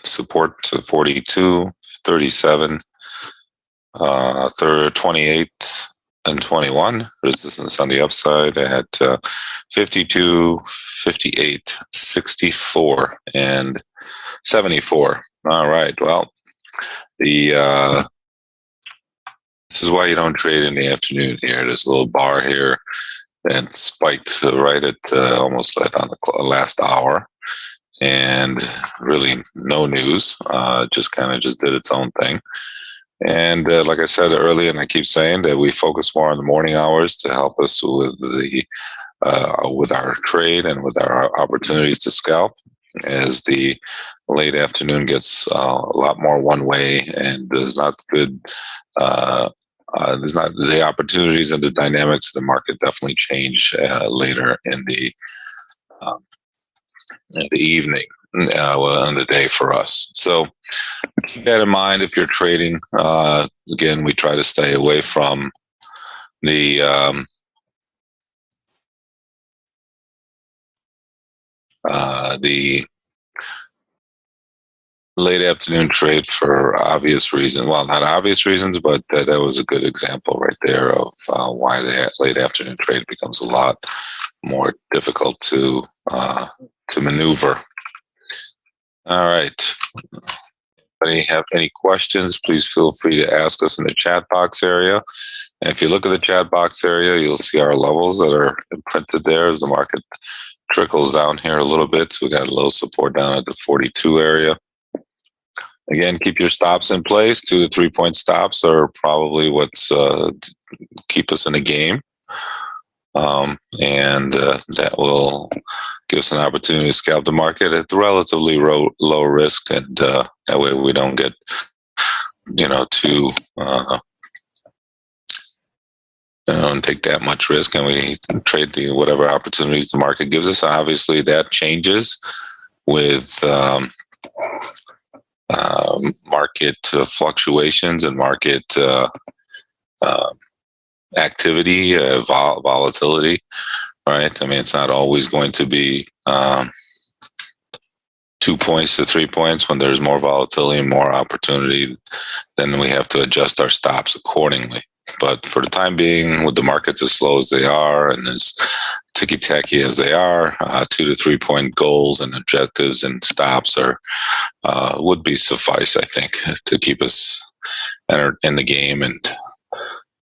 support to 42, 37, 28 and 21. Resistance on the upside at 52, 58, 64, and 74. All right. Well, this is why you don't trade in the afternoon here. There's a little bar here that spiked right at almost right on the last hour, and really no news. Just kind of just did its own thing. And like I said earlier, and I keep saying that we focus more on the morning hours to help us with our trade and with our opportunities to scalp. As the late afternoon gets a lot more one way, and there's not good. There's not the opportunities and the dynamics of the market definitely change later in the evening. In the day for us. So keep that in mind if you're trading. Again, we try to stay away from the late afternoon trade for obvious reasons. Well, not obvious reasons, but that was a good example right there of why the late afternoon trade becomes a lot more difficult to maneuver. All right. Anybody have any questions, please feel free to ask us in the chat box area. And if you look at the chat box area, you'll see our levels that are imprinted there as the market trickles down here a little bit. So we got a little support down at the 42 area. Again, keep your stops in place. 2 to 3 point stops are probably what's keep us in the game. And that will give us an opportunity to scalp the market at relatively low risk, and that way we don't get, too don't take that much risk, and we trade whatever opportunities the market gives us. Obviously, that changes with market fluctuations and market activity, volatility, right? I mean, it's not always going to be 2 points to 3 points. When there's more volatility and more opportunity, then we have to adjust our stops accordingly. But for the time being, with the markets as slow as they are and as ticky-tacky as they are, 2 to 3 point goals and objectives and stops would be suffice, I think, to keep us in the game and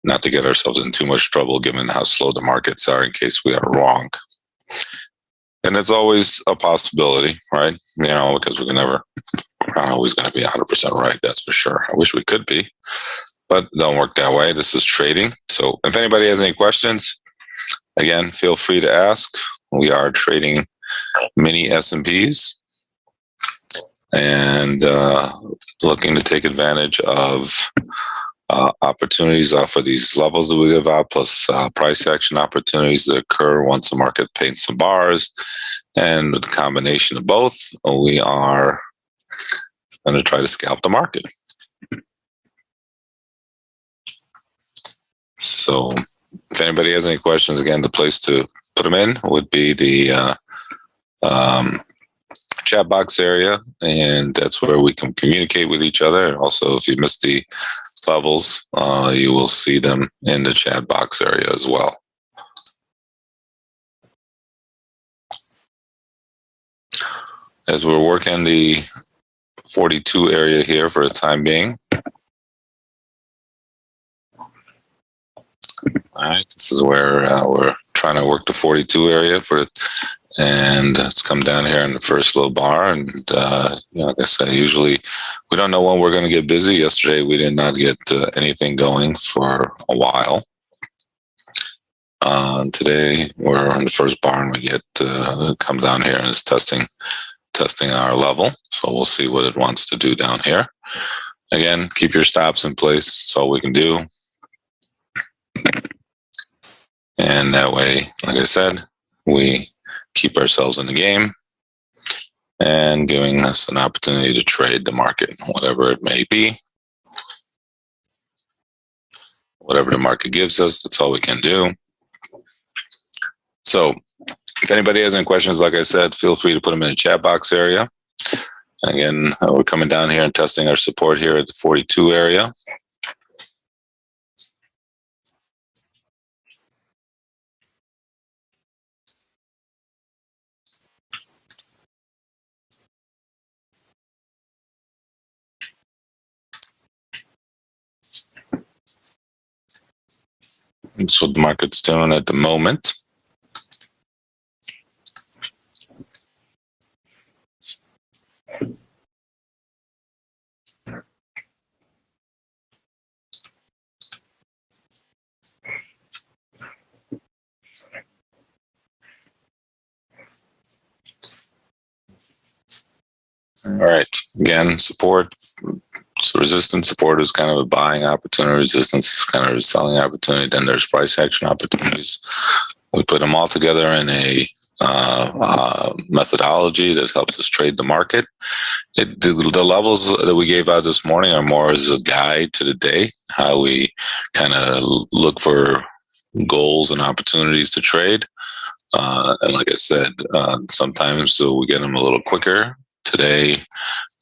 not to get ourselves in too much trouble given how slow the markets are in case we are wrong. And it's always a possibility, right? Because we're not always going to be 100% right, that's for sure. I wish we could be, but it don't work that way. This is trading. So if anybody has any questions, again, feel free to ask. We are trading mini S&Ps and looking to take advantage of opportunities off of these levels that we give out, plus price action opportunities that occur once the market paints some bars. And with the combination of both, we are going to try to scalp the market. So if anybody has any questions, again, the place to put them in would be the chat box area, and that's where we can communicate with each other. And also, if you missed the levels, you will see them in the chat box area as well. As we're working the 42 area here for the time being. All right, this is where we're trying to work the 42 area and it's come down here in the first little bar. And like I said, usually we don't know when we're going to get busy. Yesterday, we did not get anything going for a while. Today, we're on the first bar and we get come down here and it's testing our level. So we'll see what it wants to do down here. Again, keep your stops in place. That's all we can do. And that way, like I said, we keep ourselves in the game and giving us an opportunity to trade the market, whatever it may be. Whatever the market gives us, that's all we can do. So if anybody has any questions, like I said, feel free to put them in the chat box area. Again, we're coming down here and testing our support here at the 42 area. That's what the market's doing at the moment. All right. Again, support. So resistance, support is kind of a buying opportunity. Resistance is kind of a selling opportunity. Then there's price action opportunities. We put them all together in a methodology that helps us trade the market. The levels that we gave out this morning are more as a guide to the day, how we kind of look for goals and opportunities to trade. And like I said, sometimes we get them a little quicker. Today,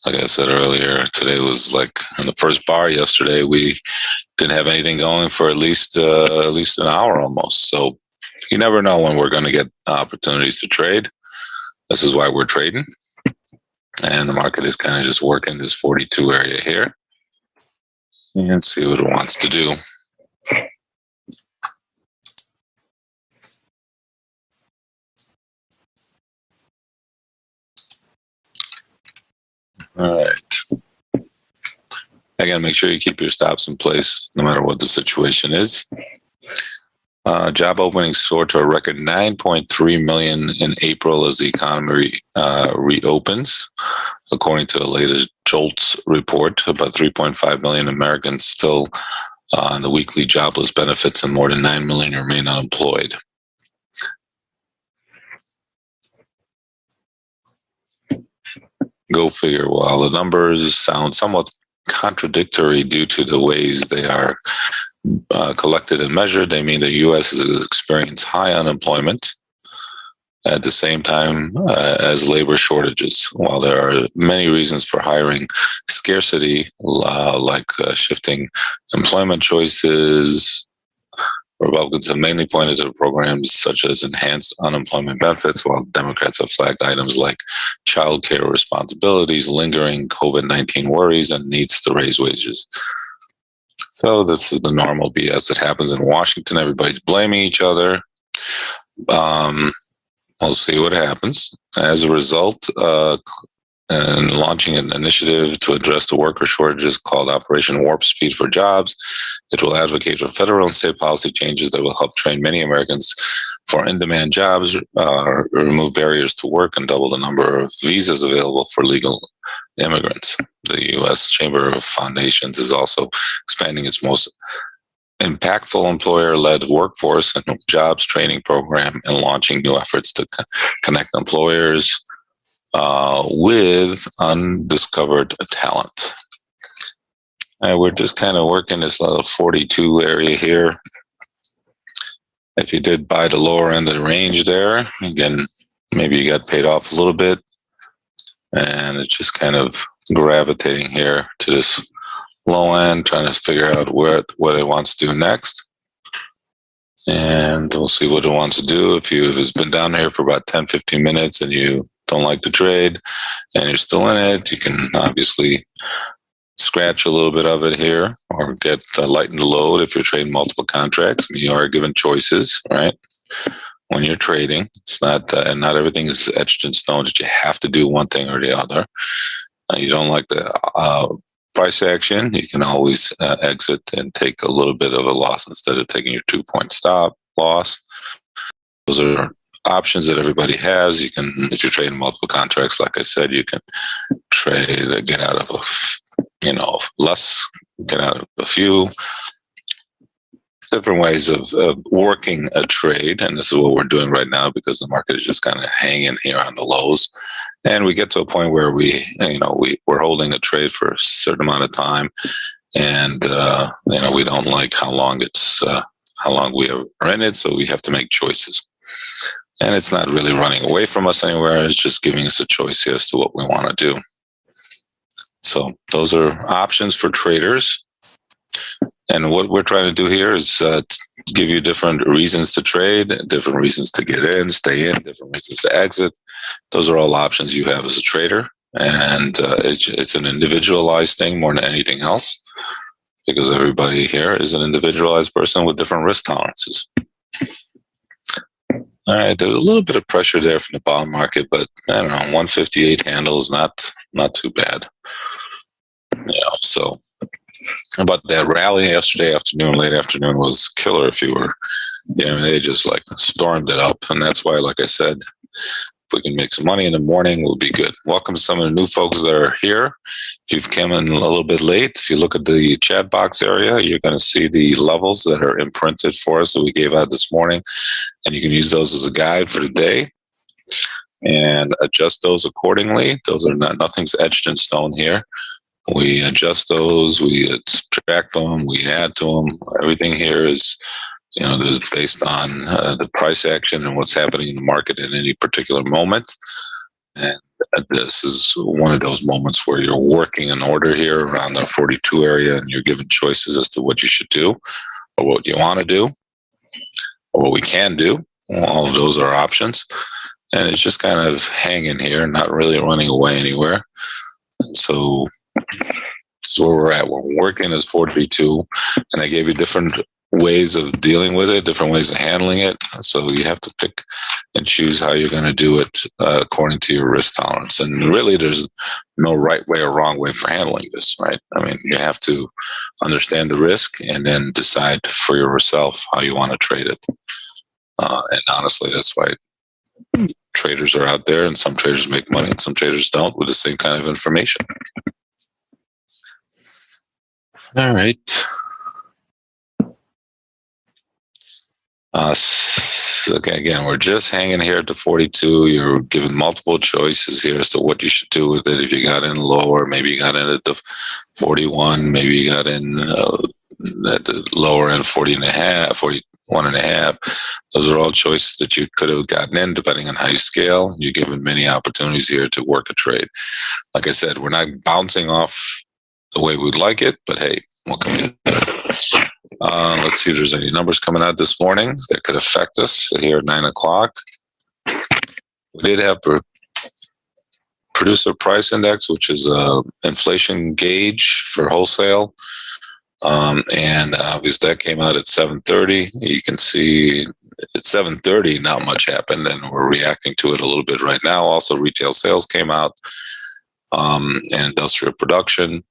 like I said earlier, today was like in the first bar. Yesterday, we didn't have anything going for at least an hour almost. So you never know when we're going to get opportunities to trade. This is why we're trading. And the market is kind of just working this 42 area here and see what it wants to do. All right. Again, make sure you keep your stops in place no matter what the situation is. Job openings soared to a record 9.3 million in April as the economy reopens. According to the latest JOLTS report, about 3.5 million Americans still on the weekly jobless benefits and more than 9 million remain unemployed. Go figure. While the numbers sound somewhat contradictory due to the ways they are collected and measured, they mean the U.S. has experienced high unemployment at the same time as labor shortages. While there are many reasons for hiring scarcity, like shifting employment choices, Republicans have mainly pointed to programs such as enhanced unemployment benefits, while Democrats have flagged items like child care responsibilities, lingering COVID-19 worries, and needs to raise wages. So this is the normal BS that happens in Washington. Everybody's blaming each other. We'll see what happens. As a result, and launching an initiative to address the worker shortages called Operation Warp Speed for Jobs. It will advocate for federal and state policy changes that will help train many Americans for in-demand jobs, remove barriers to work, and double the number of visas available for legal immigrants. The U.S. Chamber of Foundations is also expanding its most impactful employer-led workforce and jobs training program and launching new efforts to connect employers with undiscovered talent. We're just kind of working this little 42 area here. If you did buy the lower end of the range there, again, maybe you got paid off a little bit, and it's just kind of gravitating here to this low end, trying to figure out what it wants to do next. And we'll see what it wants to do. If it's been down here for about 10-15 minutes and you don't like the trade and you're still in it, you can obviously scratch a little bit of it here or get lighten the load if you're trading multiple contracts. I mean, you are given choices, right? When you're trading, it's not and not everything is etched in stone that you have to do one thing or the other. You don't like the price action, you can always exit and take a little bit of a loss instead of taking your 2-point stop loss. Those are options that everybody has. You can, if you're trading multiple contracts, like I said, you can trade, get out of less, get out of a few. Different ways of working a trade, and this is what we're doing right now because the market is just kind of hanging here on the lows, and we get to a point where we're holding a trade for a certain amount of time, and we don't like how long we are in it, so we have to make choices. And it's not really running away from us anywhere; it's just giving us a choice as to what we want to do. So those are options for traders. And what we're trying to do here is give you different reasons to trade, different reasons to get in, stay in, different reasons to exit. Those are all options you have as a trader. And it's an individualized thing more than anything else, because everybody here is an individualized person with different risk tolerances. All right, there's a little bit of pressure there from the bond market, but I don't know, 158 handle is not too bad. So about that rally yesterday afternoon, late afternoon, was killer. If you were, they just like stormed it up, and that's why, like I said, if we can make some money in the morning, we'll be good. Welcome to some of the new folks that are here. If you've come in a little bit late, if you look at the chat box area, you're going to see the levels that are imprinted for us that we gave out this morning, and you can use those as a guide for the day and adjust those accordingly. Those are nothing's etched in stone here. We adjust those, we subtract them, we add to them. Everything here is, is based on the price action and what's happening in the market at any particular moment. And this is one of those moments where you're working in order here around the 42 area, and you're given choices as to what you should do or what you want to do or what we can do. All of those are options. And it's just kind of hanging here, not really running away anywhere. And so this is where we're at. We're working as 42, and I gave you different ways of dealing with it, different ways of handling it. So you have to pick and choose how you're going to do it according to your risk tolerance. And really, there's no right way or wrong way for handling this, right? I mean, you have to understand the risk and then decide for yourself how you want to trade it. And honestly, that's why traders are out there, and some traders make money and some traders don't with the same kind of information. All right. Okay, again, we're just hanging here at the 42. You're given multiple choices here as to what you should do with it. If you got in lower, maybe you got in at the 41, maybe you got in at the lower end 41.5. Those are all choices that you could have gotten in depending on how you scale. You're given many opportunities here to work a trade. Like I said, we're not bouncing off the way we'd like it, but hey, what can we do? Let's see if there's any numbers coming out this morning that could affect us here at 9 o'clock. We did have producer price index, which is a inflation gauge for wholesale. And obviously that came out at 7:30. You can see at 7:30, not much happened, and we're reacting to it a little bit right now. Also, retail sales came out, and industrial production.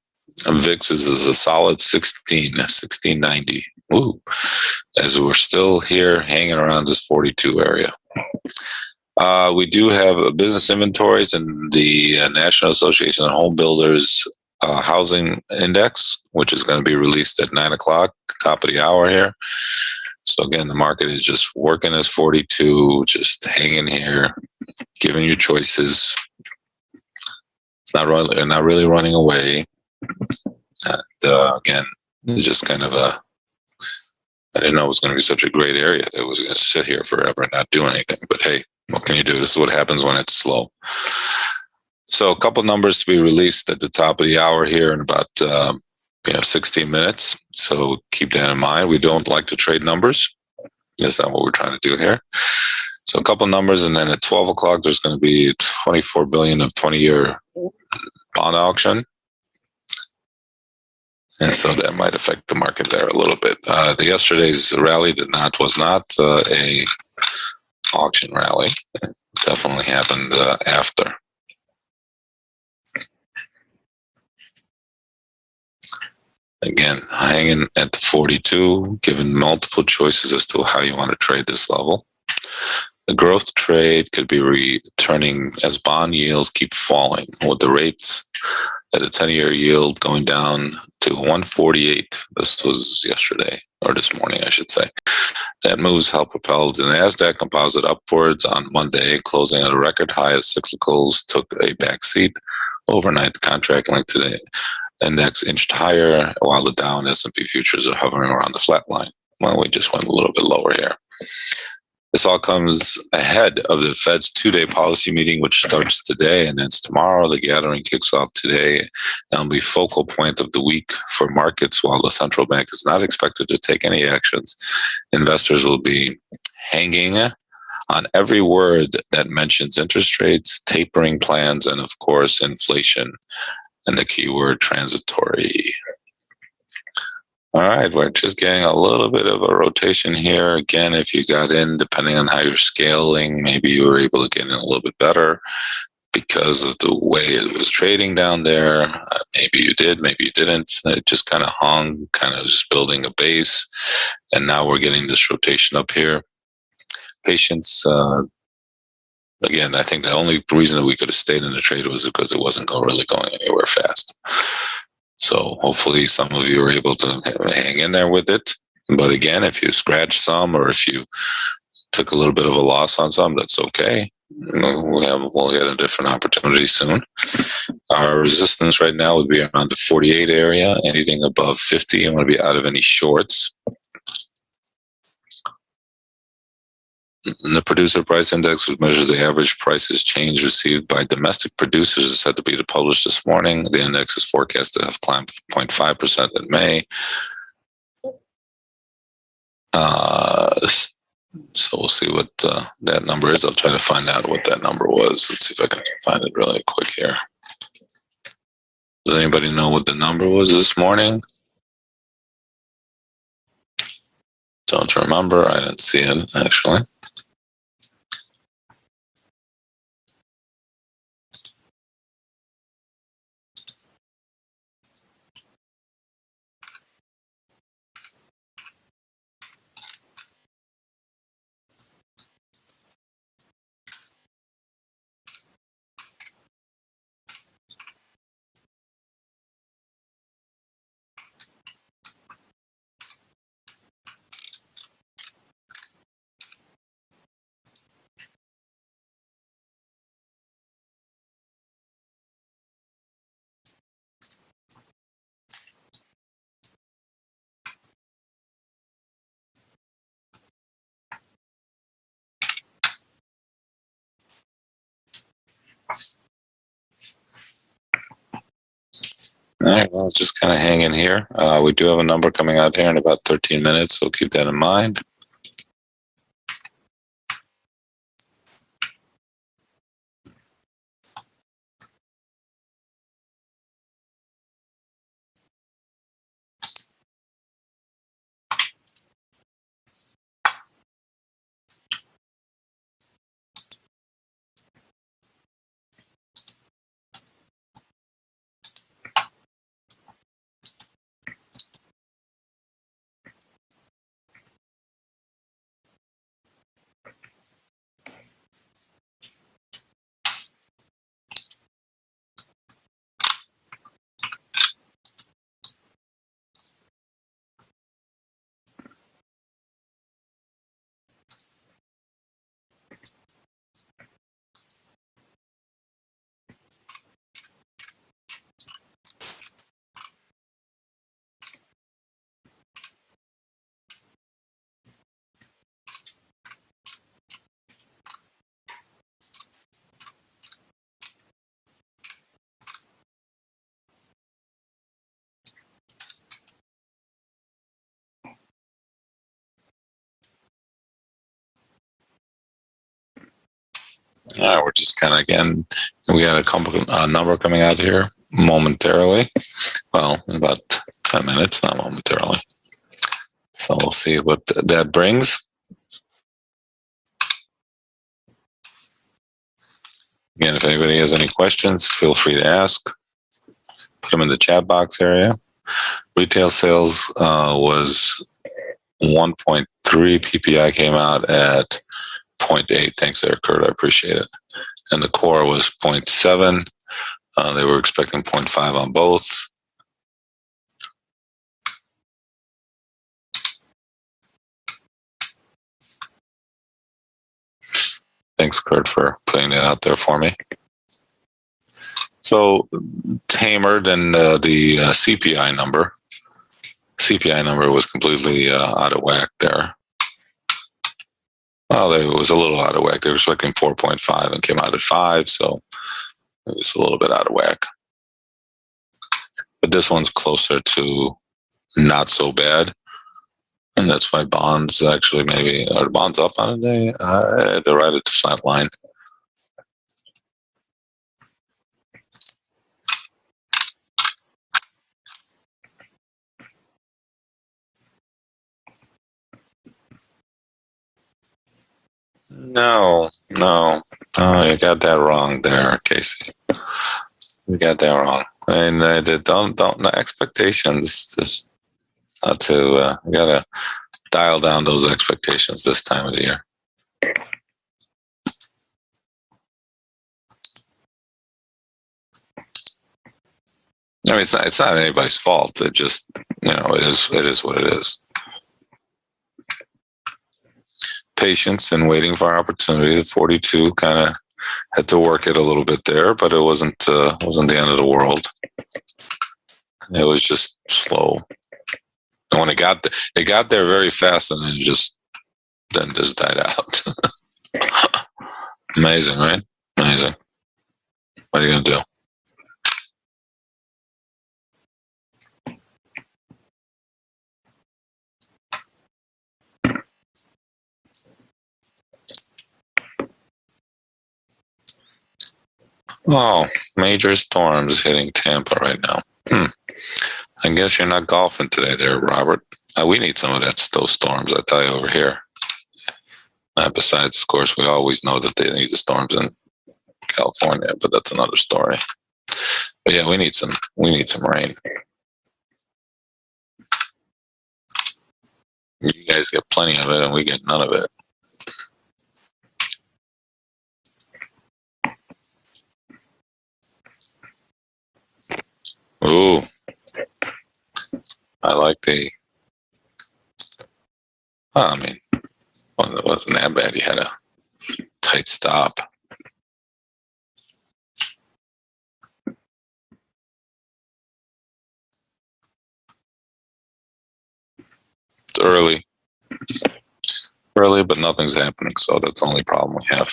VIX is a solid 1690. Ooh, as we're still here hanging around this 42 area. We do have business inventories and the National Association of Home Builders housing index, which is going to be released at 9 o'clock, top of the hour here. So again, the market is just working as 42, just hanging here, giving you choices. It's not really running away. And again, it's just kind of I didn't know it was going to be such a great area that it was going to sit here forever and not do anything. But hey, what can you do? This is what happens when it's slow. So a couple numbers to be released at the top of the hour here in about 16 minutes. So keep that in mind. We don't like to trade numbers. That's not what we're trying to do here. So a couple numbers, and then at 12 o'clock, there's going to be 24 billion of 20-year bond auction. And so that might affect the market there a little bit. Yesterday's rally was not a auction rally. It definitely happened after. Again, hanging at the 42, given multiple choices as to how you want to trade this level. The growth trade could be returning as bond yields keep falling, with the rates at a 10-year yield going down to 148. This was yesterday, or this morning, I should say. That moves help propel the NASDAQ composite upwards on Monday, closing at a record high as cyclicals took a backseat. Overnight, the contract linked to the index inched higher, while the Dow and S&P futures are hovering around the flat line. Well, we just went a little bit lower here. This all comes ahead of the Fed's two-day policy meeting, which starts today and ends tomorrow. The gathering kicks off today and will be focal point of the week for markets. While the central bank is not expected to take any actions, investors will be hanging on every word that mentions interest rates, tapering plans, and of course, inflation, and the keyword transitory. All right, we're just getting a little bit of a rotation here. Again, if you got in, depending on how you're scaling, maybe you were able to get in a little bit better because of the way it was trading down there. Maybe you did, maybe you didn't. It just kind of hung, kind of just building a base. And now we're getting this rotation up here. Patience. Again, I think the only reason that we could have stayed in the trade was because it wasn't really going anywhere fast. So hopefully some of you are able to hang in there with it. But again, if you scratch some or if you took a little bit of a loss on some, that's okay. We'll get a different opportunity soon. Our resistance right now would be around the 48 area. Anything above 50, you want to be out of any shorts. The producer price index, which measures the average prices change received by domestic producers, is said to be published this morning. The index is forecast to have climbed 0.5% in May. So we'll see what that number is. I'll try to find out what that number was. Let's see if I can find it really quick here. Does anybody know what the number was this morning? Don't remember. I didn't see it, actually. All right, well, just kind of hang in here. We do have a number coming out here in about 13 minutes, so keep that in mind. All right, we're just kind of, again, we got a number coming out here momentarily. Well, in about 10 minutes, not momentarily. So we'll see what that brings. Again, if anybody has any questions, feel free to ask. Put them in the chat box area. Retail sales was 1.3. PPI came out at 0.8. Thanks there, Kurt. I appreciate it. And the core was 0.7. They were expecting 0.5 on both. Thanks, Kurt, for putting that out there for me. So tamer than the CPI number. CPI number was completely out of whack there. Well, it was a little out of whack. They were expecting 4.5 and came out at 5, so it was a little bit out of whack. But this one's closer to not so bad. And that's why bonds actually maybe are the bonds up on a day. They're right at the flat line. No, you got that wrong there, Casey. You got that wrong. And don't the expectations. Just not to you gotta dial down those expectations this time of the year. I mean, it's not anybody's fault. It just, it is what it is. Patience and waiting for our opportunity. The 42 kind of had to work it a little bit there, but it wasn't the end of the world. It was just slow. And when it got there very fast, and then just died out. Amazing, right? Amazing. What are you gonna do? Oh, major storms hitting Tampa right now. I guess you're not golfing today, there, Robert. We need some of those storms, I tell you, over here. Besides, of course, we always know that they need the storms in California, but that's another story. But yeah, we need some rain. You guys get plenty of it, and we get none of it. Ooh, I like the. I mean, it wasn't that bad. He had a tight stop. It's early, but nothing's happening. So that's the only problem we have.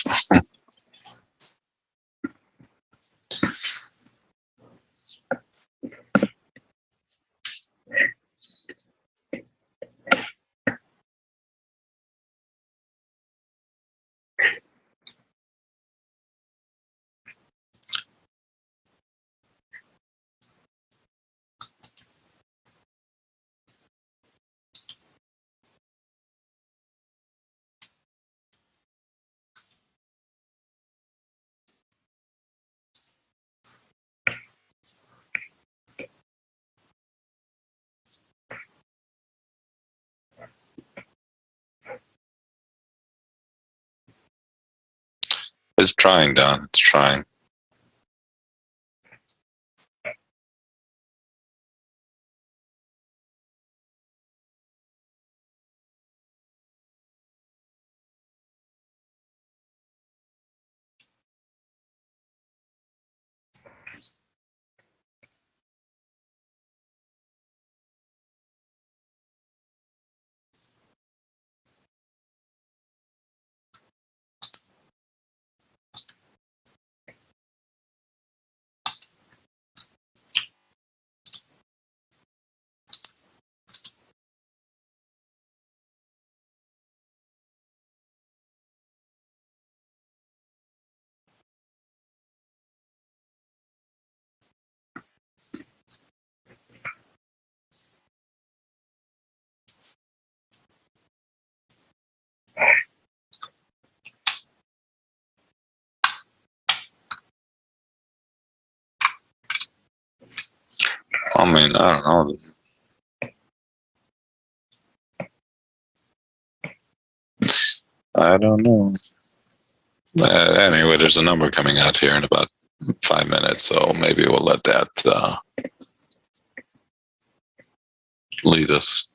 It's trying, Don. It's trying. I mean, I don't know. I don't know. Anyway, there's a number coming out here in about 5 minutes, so maybe we'll let that lead us.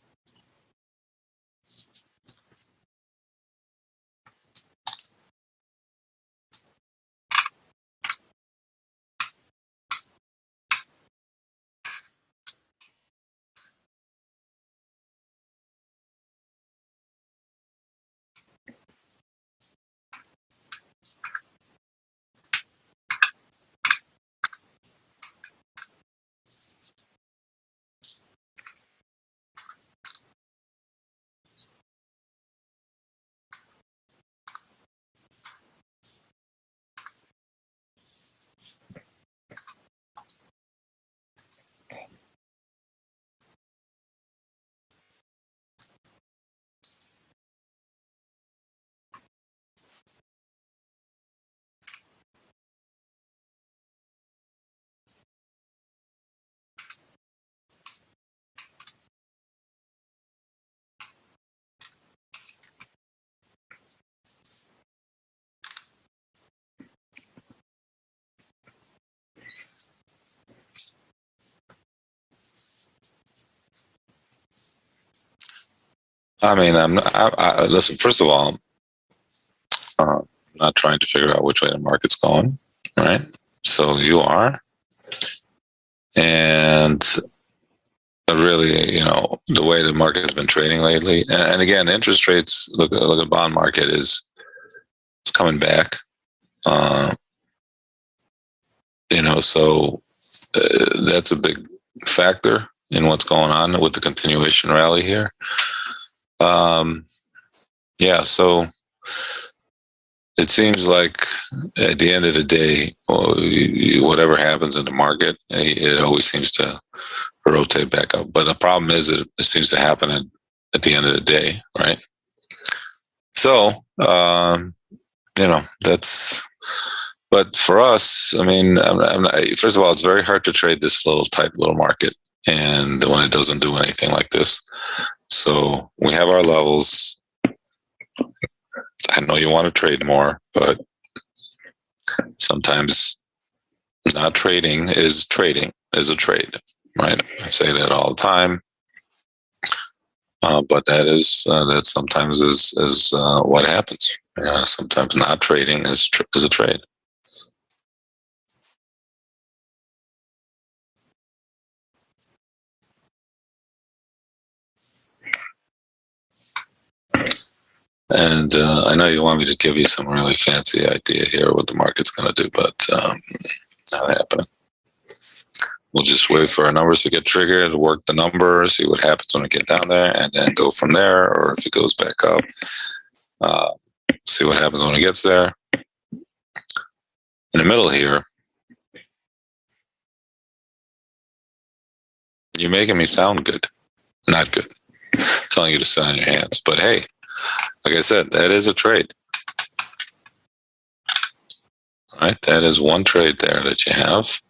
I mean, I'm not, listen, first of all, I'm not trying to figure out which way the market's going, right? So you are. And really, the way the market has been trading lately, and again, interest rates, look at the bond market it's coming back. So that's a big factor in what's going on with the continuation rally here. Yeah, so it seems like at the end of the day, whatever happens in the market, it always seems to rotate back up. But the problem is it seems to happen at the end of the day, right? So, that's. But for us, I mean, first of all, it's very hard to trade this tight little market, and when it doesn't do anything like this. So we have our levels. I know you want to trade more, but sometimes not trading is a trade, right? I say that all the time. But that sometimes is what happens. Sometimes not trading is a trade. And I know you want me to give you some really fancy idea here what the market's going to do, but not happening. We'll just wait for our numbers to get triggered, work the number, see what happens when we get down there, and then go from there. Or if it goes back up, see what happens when it gets there. In the middle here, you're making me sound good. Not good. Telling you to sit on your hands. But hey, like I said, that is a trade. All right, that is one trade there that you have.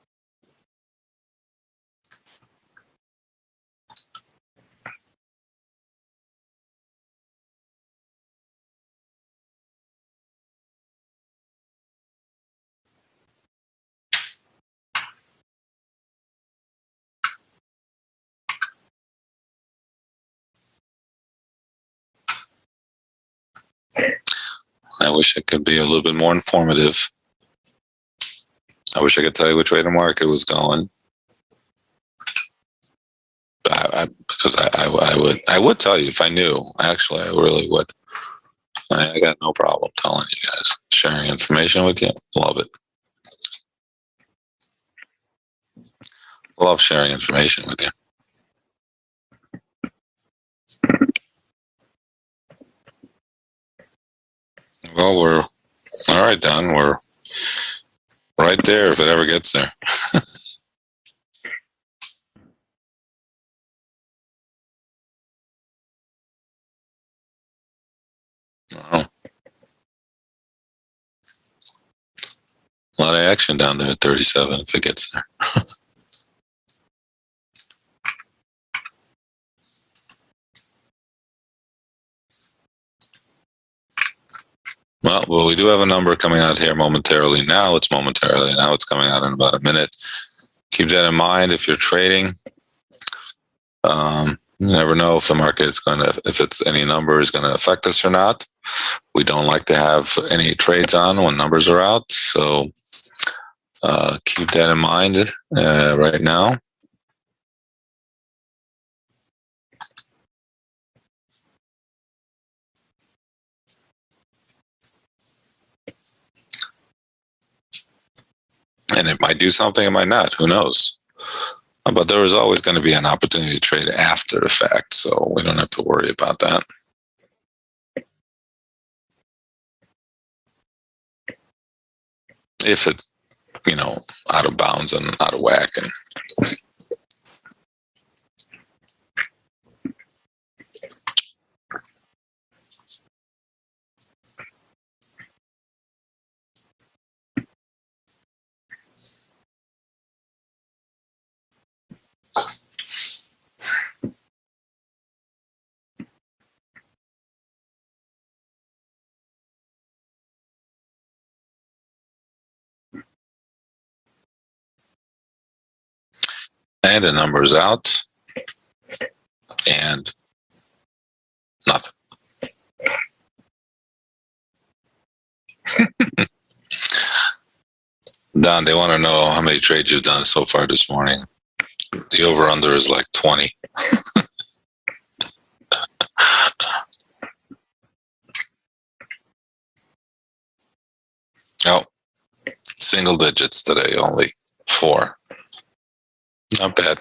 I wish I could be a little bit more informative. I wish I could tell you which way the market was going. Because I would tell you if I knew. Actually, I really would. I got no problem telling you guys, sharing information with you. Love it. Love sharing information with you. Well, we're all right, Don. We're right there if it ever gets there. Wow. A lot of action down there at 37 if it gets there. Well, we do have a number coming out here momentarily. Now it's momentarily. Now it's coming out in about a minute. Keep that in mind if you're trading. You never know if the market's if any number is going to affect us or not. We don't like to have any trades on when numbers are out. So keep that in mind right now. And it might do something, it might not. Who knows? But there is always going to be an opportunity to trade after the fact, so we don't have to worry about that. If it's, out of bounds and out of whack. And the number's out. And Nothing. Don, they want to know how many trades you've done so far this morning. The over-under is like 20. Oh, single digits today, only 4. Not bad.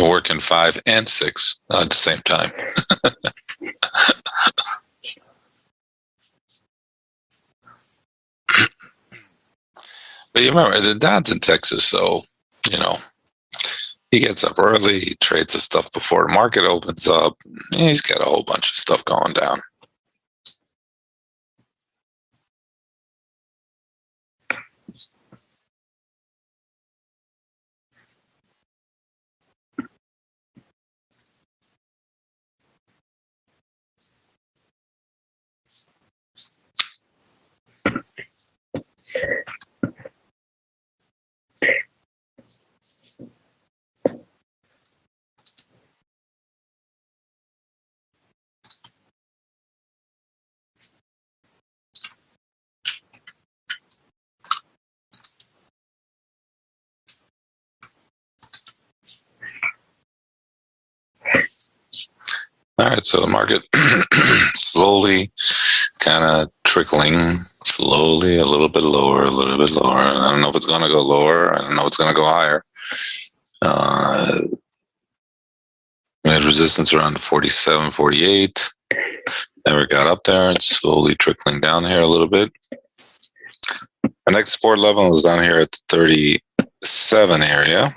Working 5 and 6 at the same time. But you remember, the Don's in Texas, so, he gets up early, he trades his stuff before the market opens up. He's got a whole bunch of stuff going down. All right, so the market slowly kind of trickling, slowly a little bit lower, a little bit lower. I don't know if it's going to go lower. I don't know if it's going to go higher. We had resistance around 47, 48. Never got up there. It's slowly trickling down here a little bit. The next support level is down here at the 37 area.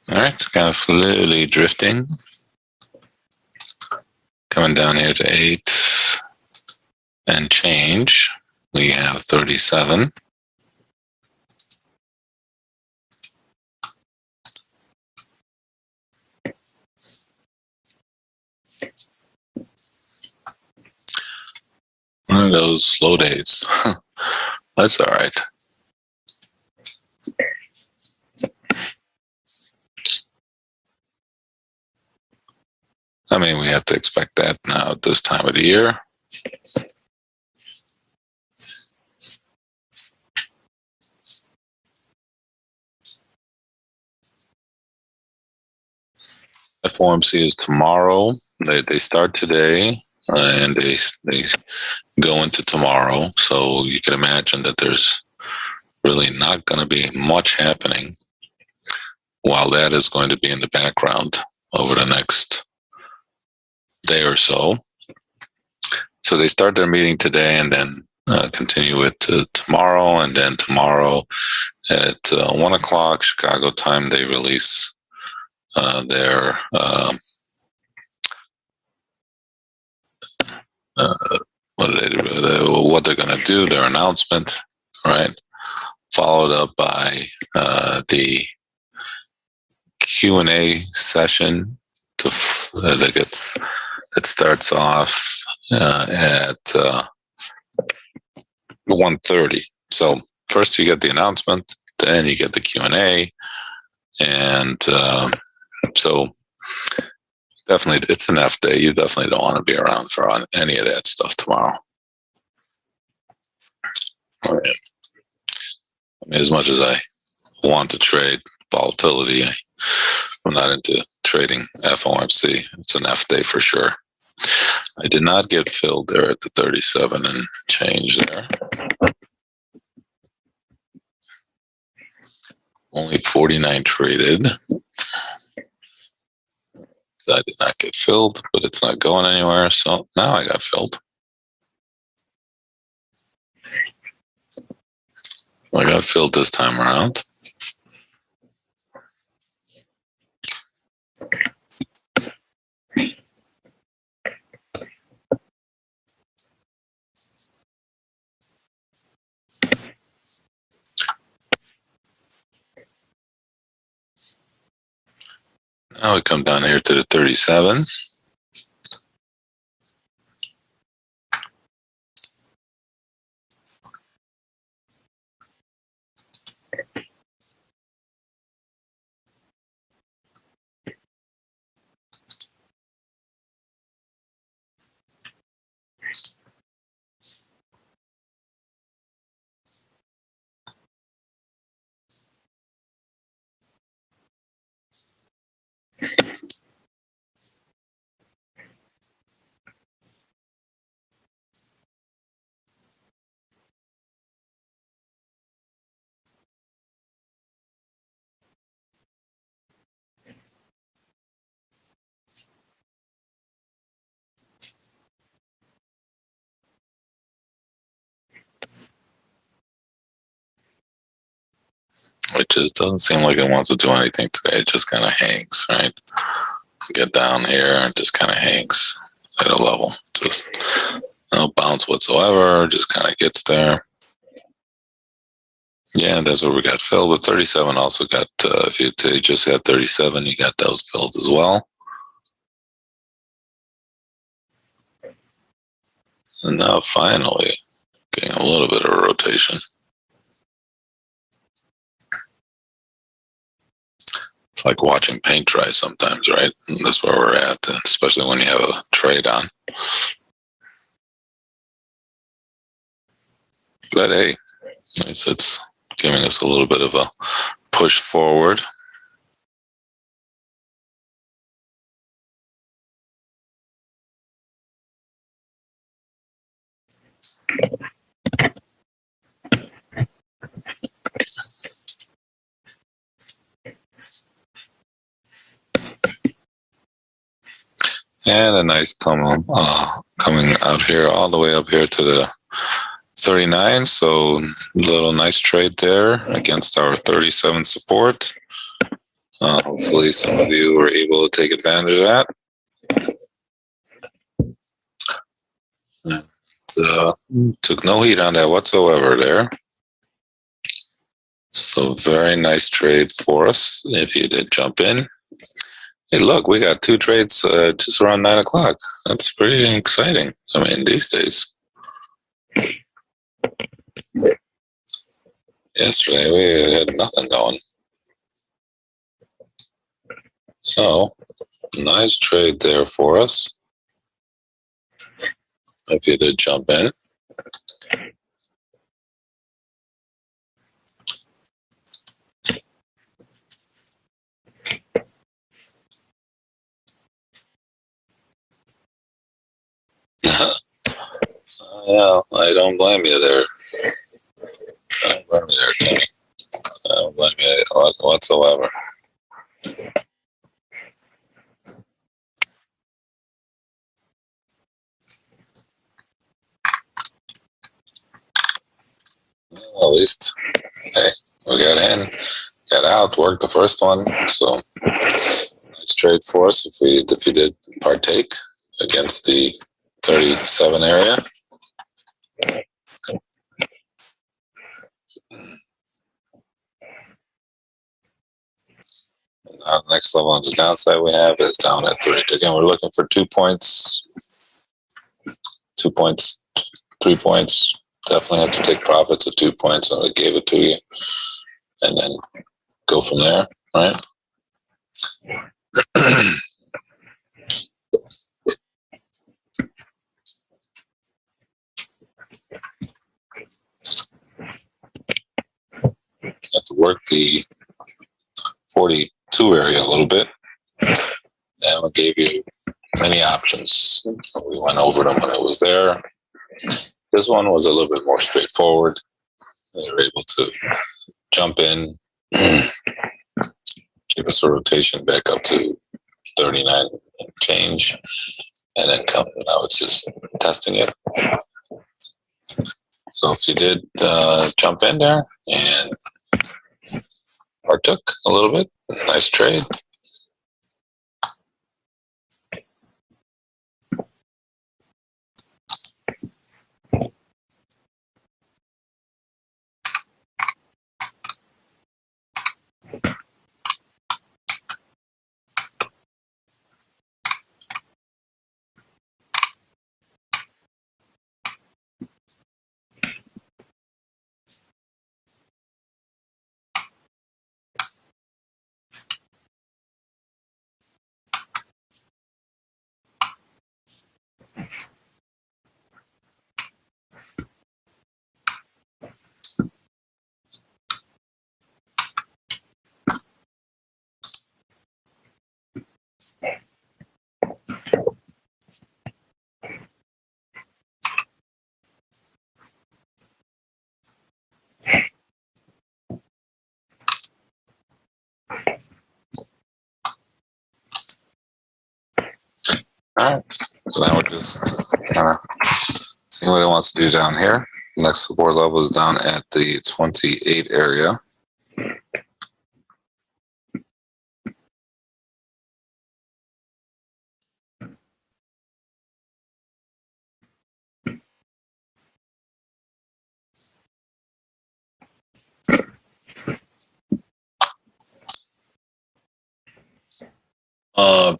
All right, it's kind of slowly drifting. Coming down here to 8 and change. We have 37. One of those slow days. That's all right. I mean, we have to expect that now at this time of the year. FOMC is tomorrow. They start today and they go into tomorrow. So you can imagine that there's really not going to be much happening while that is going to be in the background over the next day or so. So they start their meeting today, and then continue it to tomorrow, and then tomorrow at 1 o'clock Chicago time, they release their what they're going to do, their announcement, right? Followed up by the Q&A session that starts off at 1:30. So first you get the announcement, then you get the Q&A, and so definitely it's an F day. You definitely don't want to be around for any of that stuff tomorrow. All right. I mean, as much as I want to trade volatility, I'm not into trading FOMC. It's an F day for sure. I did not get filled there at the 37 and change there. Only 49 traded. I did not get filled, but it's not going anywhere, so now I got filled. I got filled this time around. Now we come down here to the 37. It just doesn't seem like it wants to do anything today. It just kind of hangs, right? Get down here and just kind of hangs at a level. Just no bounce whatsoever. Just kind of gets there. Yeah, that's where we got filled. But 37 also got, if you just had 37, you got those filled as well. And now finally, getting a little bit of a rotation. It's like watching paint dry sometimes, right? And that's where we're at, especially when you have a trade on. But hey, it's giving us a little bit of a push forward. And a nice coming out here, all the way up here to the 39. So little nice trade there against our 37 support. Hopefully some of you were able to take advantage of that. Took no heat on that whatsoever there. So very nice trade for us if you did jump in. Hey, look, we got 2 trades just around 9 o'clock. That's pretty exciting. I mean, these days. Yesterday, we had nothing going. So, nice trade there for us. If you did jump in. Yeah, I don't blame you there. I don't blame you there, Timmy. I don't blame you whatsoever. At least, hey, we got in, got out, worked the first one. So nice trade for us if we defeated partake against the 37 area. The next level on the downside we have is down at 3. Again, we're looking for 2 points, 2 points, 3 points. Definitely have to take profits of 2 points, and we gave it to you, and then go from there, right? Have to work the 42 area a little bit, and we gave you many options. We went over them when it was there. This one was a little bit more straightforward. We were able to jump in, keep us a rotation back up to 39 and change, and then come. Now it's just testing it. So if you did jump in there and partook a little bit, nice trade. All right, so now we're just kind of seeing what it wants to do down here. Next support level is down at the 28 area.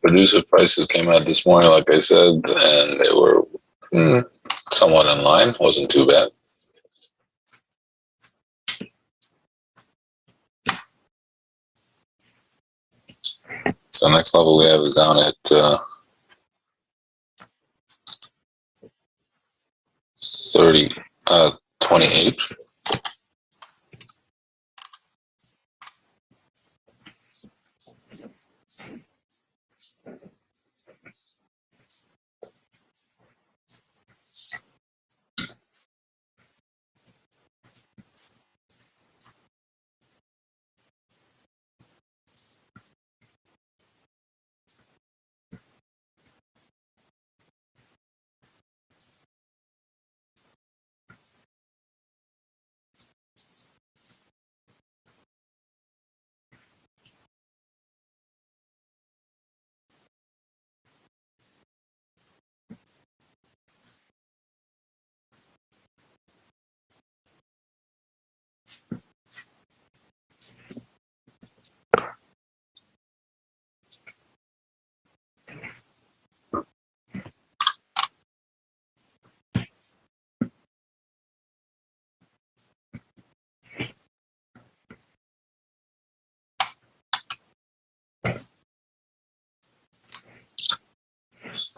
Producer prices came out this morning, like I said, and they were somewhat in line. Wasn't too bad. So next level we have is down at 28.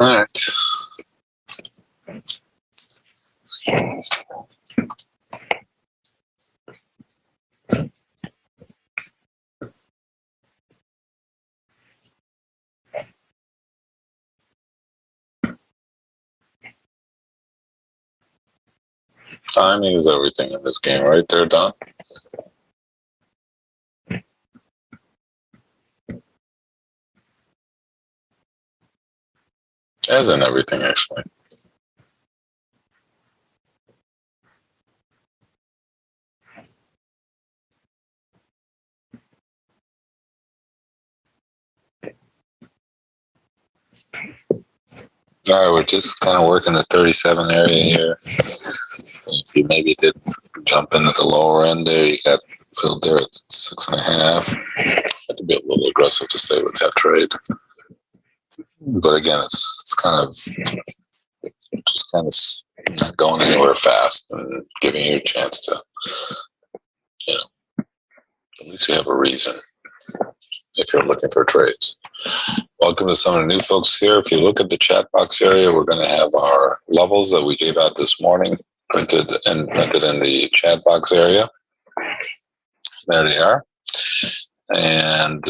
All right. Timing is everything in this game, right there, Don. As in everything, actually. All right, we're just kind of working the 37 area here. If you maybe did jump into the lower end there, you got filled there at 6.5. Had to be a little aggressive to stay with that trade. But again, it's kind of just kind of not going anywhere fast and giving you a chance to, at least you have a reason if you're looking for trades. Welcome to some of the new folks here. If you look at the chat box area, we're going to have our levels that we gave out this morning printed in the chat box area. There they are. And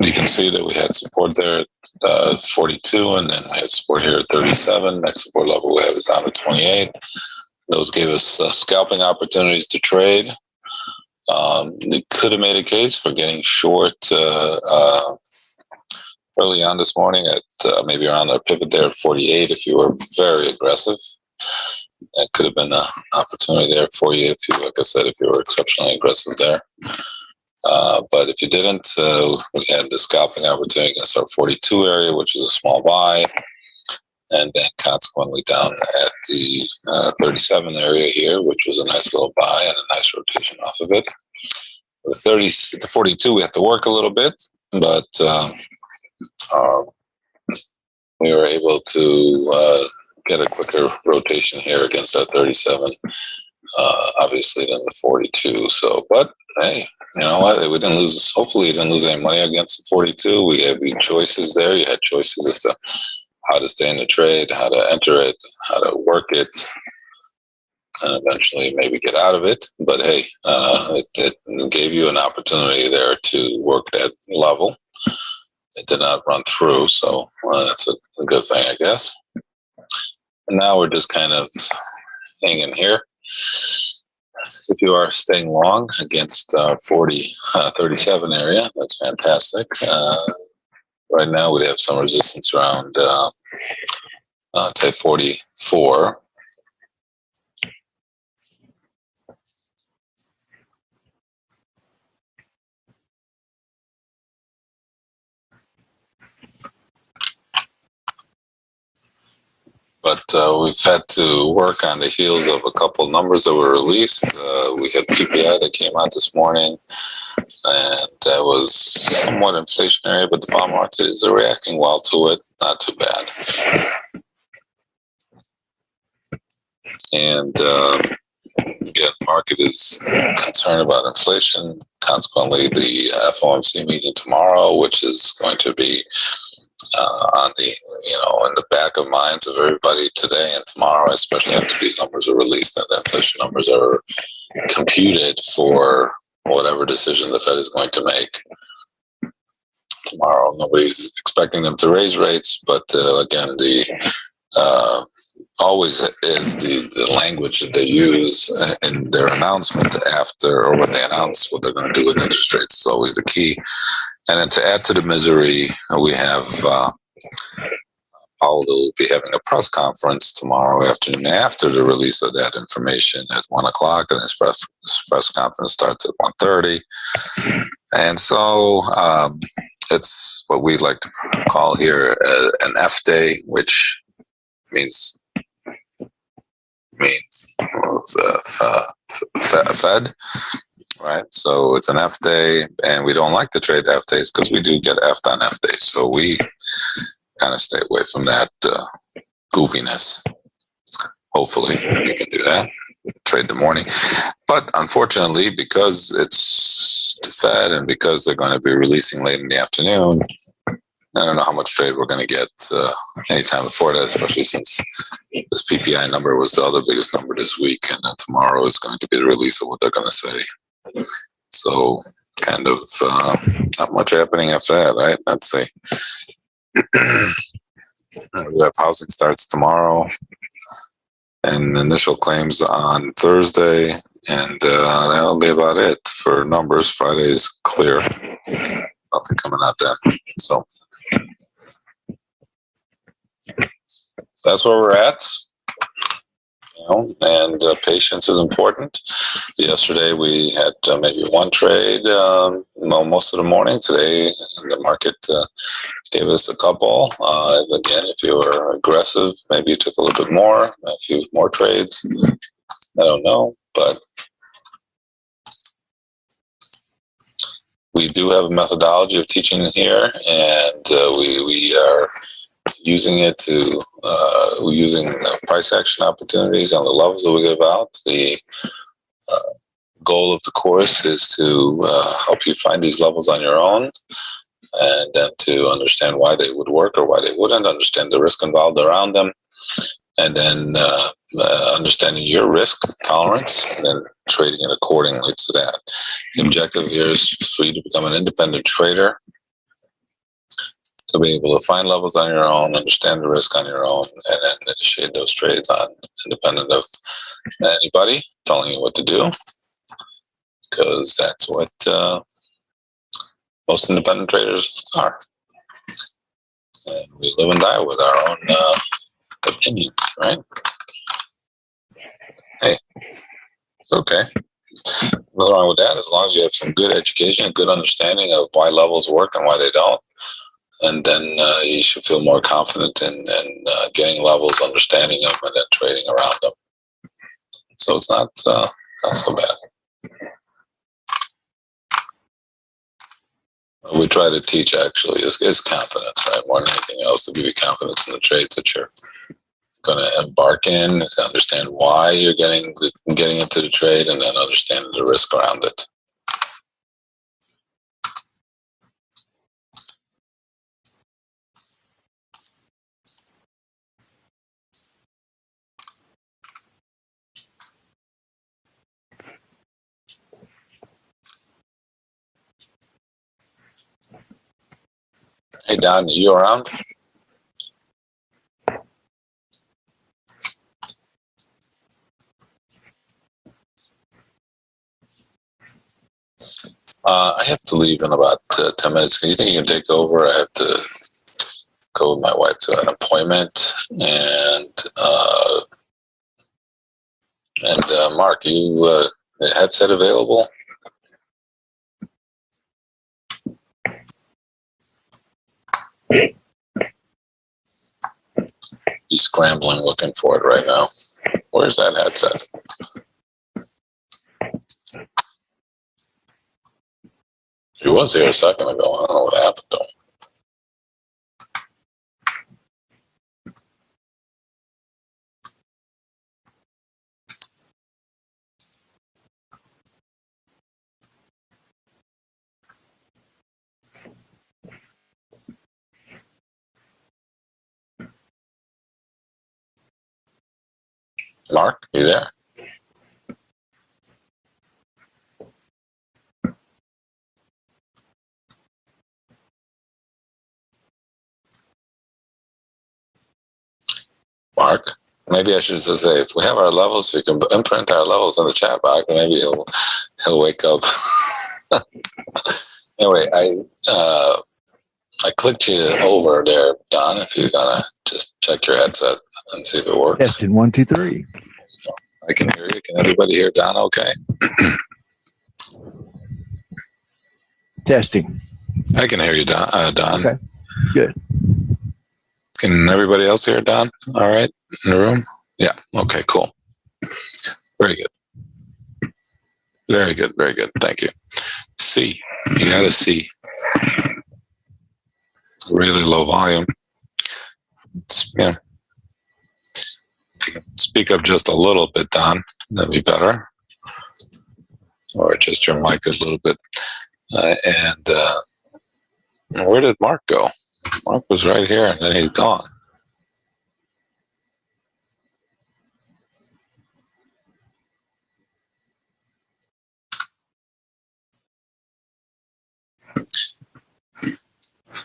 you can see that we had support there at 42, and then we had support here at 37. Next support level we have is down to 28. Those gave us scalping opportunities to trade. They could have made a case for getting short early on this morning at maybe around our pivot there at 48 if you were very aggressive. That could have been an opportunity there for you if you, like I said, if you were exceptionally aggressive there. But if you didn't, we had the scalping opportunity against our 42 area, which is a small buy. And then consequently down at the 37 area here, which was a nice little buy and a nice rotation off of it. The 42, we have to work a little bit, but we were able to get a quicker rotation here against our 37, obviously, than the 42. So, but hey, you know what? We didn't lose. Hopefully, you didn't lose any money against the 42. We had choices there. You had choices as to how to stay in the trade, how to enter it, how to work it, and eventually maybe get out of it. But hey, it gave you an opportunity there to work that level. It did not run through, so that's a good thing, I guess. And now we're just kind of hanging here. If you are staying long against 37 area, that's fantastic. Right now, we'd have some resistance around, I'd say 44. But we've had to work on the heels of a couple numbers that were released. We had PPI that came out this morning, and that was somewhat inflationary, but the bond market is reacting well to it. Not too bad. And again, the market is concerned about inflation. Consequently, the FOMC meeting tomorrow, which is going to be on the, in the back of minds of everybody today and tomorrow, especially after these numbers are released and the inflation numbers are computed for whatever decision the Fed is going to make tomorrow. Nobody's expecting them to raise rates, but again, the always is the language that they use in their announcement after, or when they announce what they're going to do with interest rates is always the key. And then to add to the misery, we have Powell will be having a press conference tomorrow afternoon after the release of that information at 1 o'clock, and his press conference starts at 1:30. And so it's what we like to call here an F day, which means Fed, right? So it's an F day, and we don't like to trade F days because we do get F'd on F days. So we kind of stay away from that goofiness. Hopefully you can do that, trade the morning. But unfortunately, because it's the Fed and because they're going to be releasing late in the afternoon, I don't know how much trade we're going to get anytime before that, especially since this PPI number was the other biggest number this week, and then tomorrow is going to be the release of what they're going to say. So kind of not much happening after that, right? Let's see. We have housing starts tomorrow and initial claims on Thursday, and that'll be about it for numbers. Friday is clear. Nothing coming out then. So that's where we're at. And patience is important. Yesterday we had maybe one trade most of the morning. Today the market gave us a couple. Again, if you were aggressive, maybe you took a little bit more, a few more trades. I don't know, but we do have a methodology of teaching here, and we are using it to we're using price action opportunities on the levels that we give out. The goal of the course is to help you find these levels on your own, and then to understand why they would work or why they wouldn't, understand the risk involved around them, and then understanding your risk tolerance and then trading it accordingly to that. The objective here is for you to become an independent trader, to be able to find levels on your own, understand the risk on your own, and then initiate those trades on independent of anybody telling you what to do, because that's what most independent traders are. And we live and die with our own opinions, right? Hey, it's okay. Nothing wrong with that, as long as you have some good education, good understanding of why levels work and why they don't. And then you should feel more confident in getting levels, understanding them, and then trading around them. So it's not so bad. What we try to teach actually is confidence, right? More than anything else, to give you confidence in the trades that you're going to embark in, to understand why you're getting into the trade, and then understanding the risk around it. Hey, Don, are you around? I have to leave in about 10 minutes. Can you think you can take over? I have to go with my wife to an appointment. And Mark, you headset available? He's scrambling, looking for it right now. Where's that headset? He was here a second ago. I don't know what happened to him. Mark, you there? Mark, maybe I should just say, if we have our levels, we can imprint our levels in the chat box. Maybe he'll wake up. Anyway, I clicked you over there, Don. If you're gonna just check your headset and see if it works. Testing 1, 2, 3. I can hear you. Can everybody hear Don? Okay. Testing. I can hear you, Don. Okay. Good. Can everybody else hear Don? All right, in the room? Yeah. Okay. Cool. Very good. Very good. Very good. Thank you. C. You got a C. Really low volume. Yeah. If you can speak up just a little bit, Don, that'd be better. Or adjust your mic a little bit. Where did Mark go? Mark was right here, and then he's gone.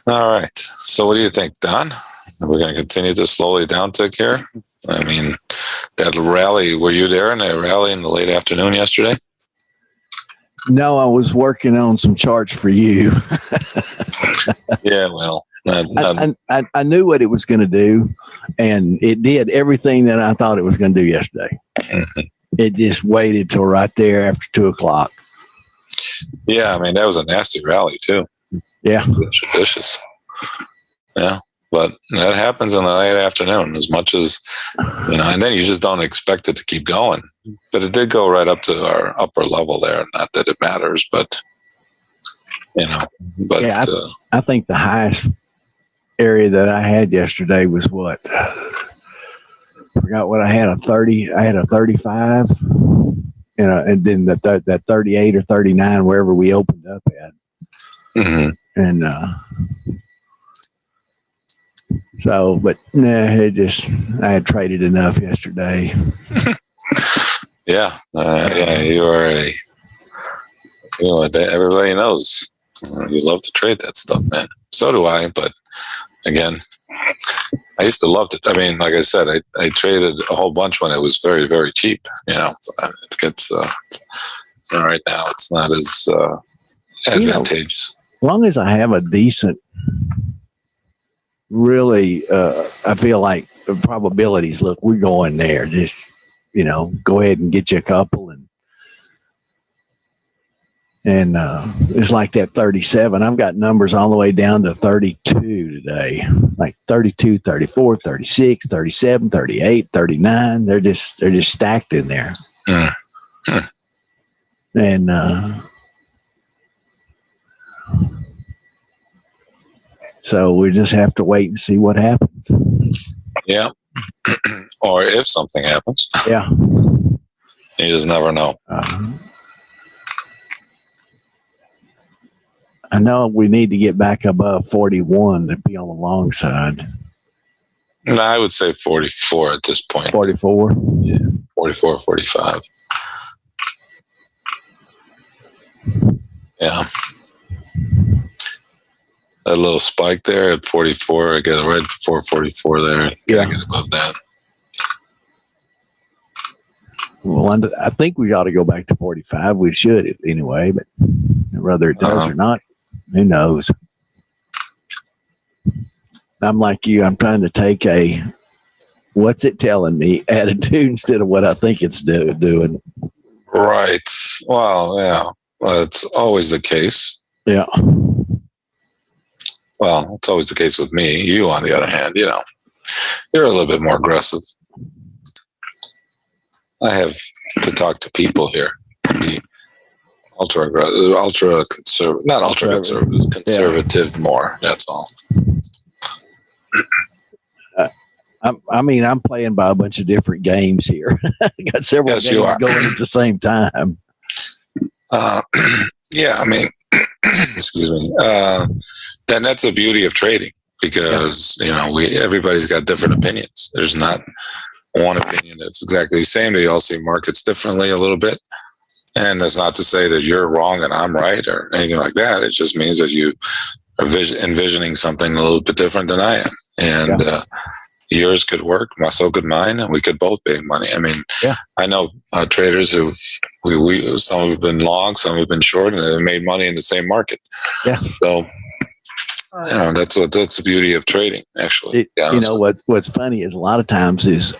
All right. So what do you think, Don? Are we going to continue to slowly downtick here? I mean, that rally, were you there in a rally in the late afternoon yesterday? No, I was working on some charts for you. Yeah, well, I knew what it was going to do, and it did everything that I thought it was going to do yesterday. It just waited till right there after 2:00. Yeah, I mean that was a nasty rally too. Yeah, vicious. Yeah, but that happens in the late afternoon as much as and then you just don't expect it to keep going. But it did go right up to our upper level there. Not that it matters, but But yeah, I think the highest area that I had yesterday was what? Forgot what I had. A 30. I had a 35. And then that 38 or 39 wherever we opened up at. Mm-hmm. And but I had traded enough yesterday. Yeah, you are everybody knows you love to trade that stuff, man. So do I, but again, I used to love it. I mean, like I said, I traded a whole bunch when it was very, very cheap. It gets right now it's not as advantageous. As long as I have a decent, really, I feel like the probabilities. Look, we're going there. Just go ahead and get you a couple and it's like that 37. I've got numbers all the way down to 32 today, like 32, 34, 36, 37, 38, 39. They're just stacked in there. And so we just have to wait and see what happens. Yeah. Or if something happens. Yeah. You just never know. I know we need to get back above 41 to be on the long side. No, I would say 44 at this point. 44? Yeah, 44, 45. Yeah. That little spike there at 44, I get right before 44 there. Gotta get above that. Well, I think we ought to go back to 45. We should anyway, but whether it does or not, who knows? I'm like you. I'm trying to take a what's it telling me attitude instead of what I think it's doing. Right. Well, yeah. Well, it's always the case. Yeah. Well, it's always the case with me. You, on the other hand, you're a little bit more aggressive. I have to talk to people here. Be ultra conservative, not ultra conservative, conservative more. That's all. I'm playing by a bunch of different games here. I got several games going at the same time. Yeah, I mean, excuse me. Then that's the beauty of trading because everybody's got different opinions. There's not one opinion that's exactly the same. They all see markets differently a little bit. And that's not to say that you're wrong and I'm right or anything like that. It just means that you are envisioning something a little bit different than I am. And yours could work, so could mine, and we could both make money. I mean, I know traders who some have been long, some have been short, and they've made money in the same market. Yeah. So, that's the beauty of trading, actually. What's funny is a lot of times is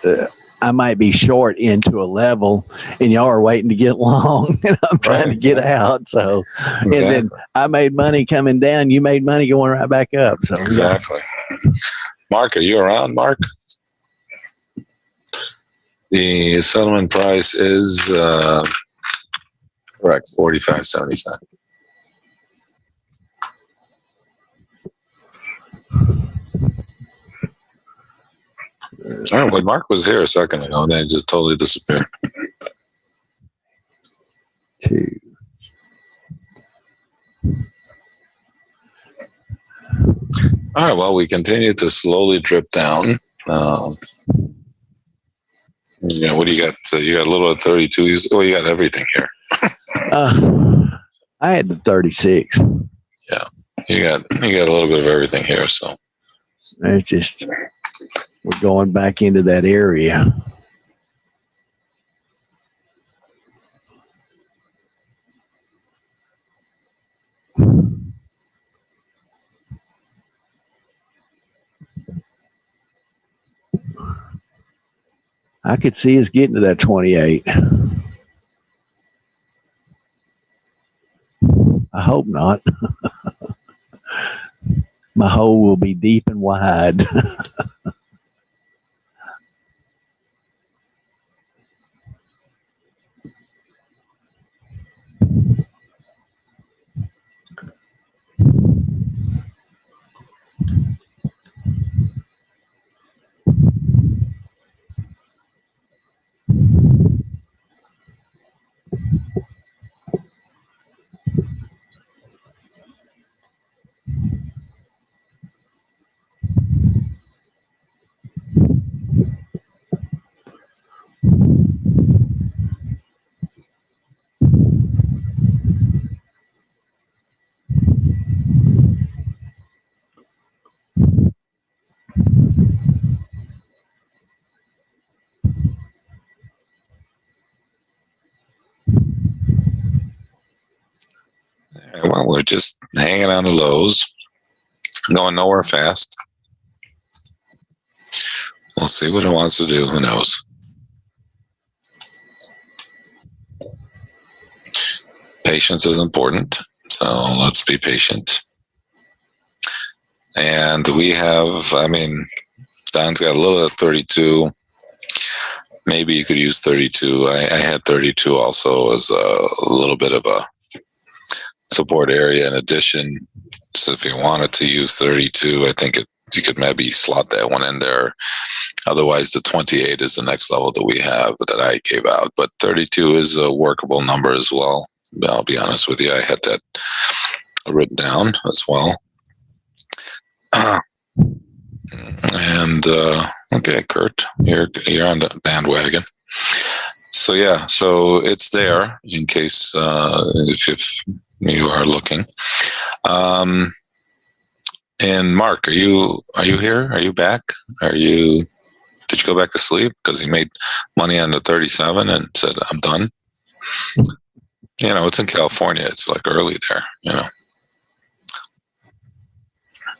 I might be short into a level, and y'all are waiting to get long, and I'm trying to get out. So, and then I made money coming down. You made money going right back up. So exactly. Mark, are you around, Mark? The settlement price is correct, 45.75. All right, well, Mark was here a second ago, and then he just totally disappeared. All right, well, we continue to slowly drip down. What do you got? You got a little at 32. You got everything here. I had the 36. Yeah, you got a little bit of everything here. So it's just we're going back into that area. I could see us getting to that 28. I hope not. My hole will be deep and wide. Well, we're just hanging on the lows, going nowhere fast. We'll see what it wants to do. Who knows? Patience is important, so let's be patient. And we have, I mean, Don's got a little at 32. Maybe you could use 32. I had 32 also as a little bit of a support area in addition. So if you wanted to use 32, I think you could maybe slot that one in there. Otherwise, the 28 is the next level that we have that I gave out. But 32 is a workable number as well. I'll be honest with you. I had that written down as well. And okay, Kurt, you're on the bandwagon. So yeah, so it's there in case if you are looking. And Mark, are you here? Are you back? Did you go back to sleep because he made money on the 37 and said I'm done? You know, it's in California. It's like early there. You know.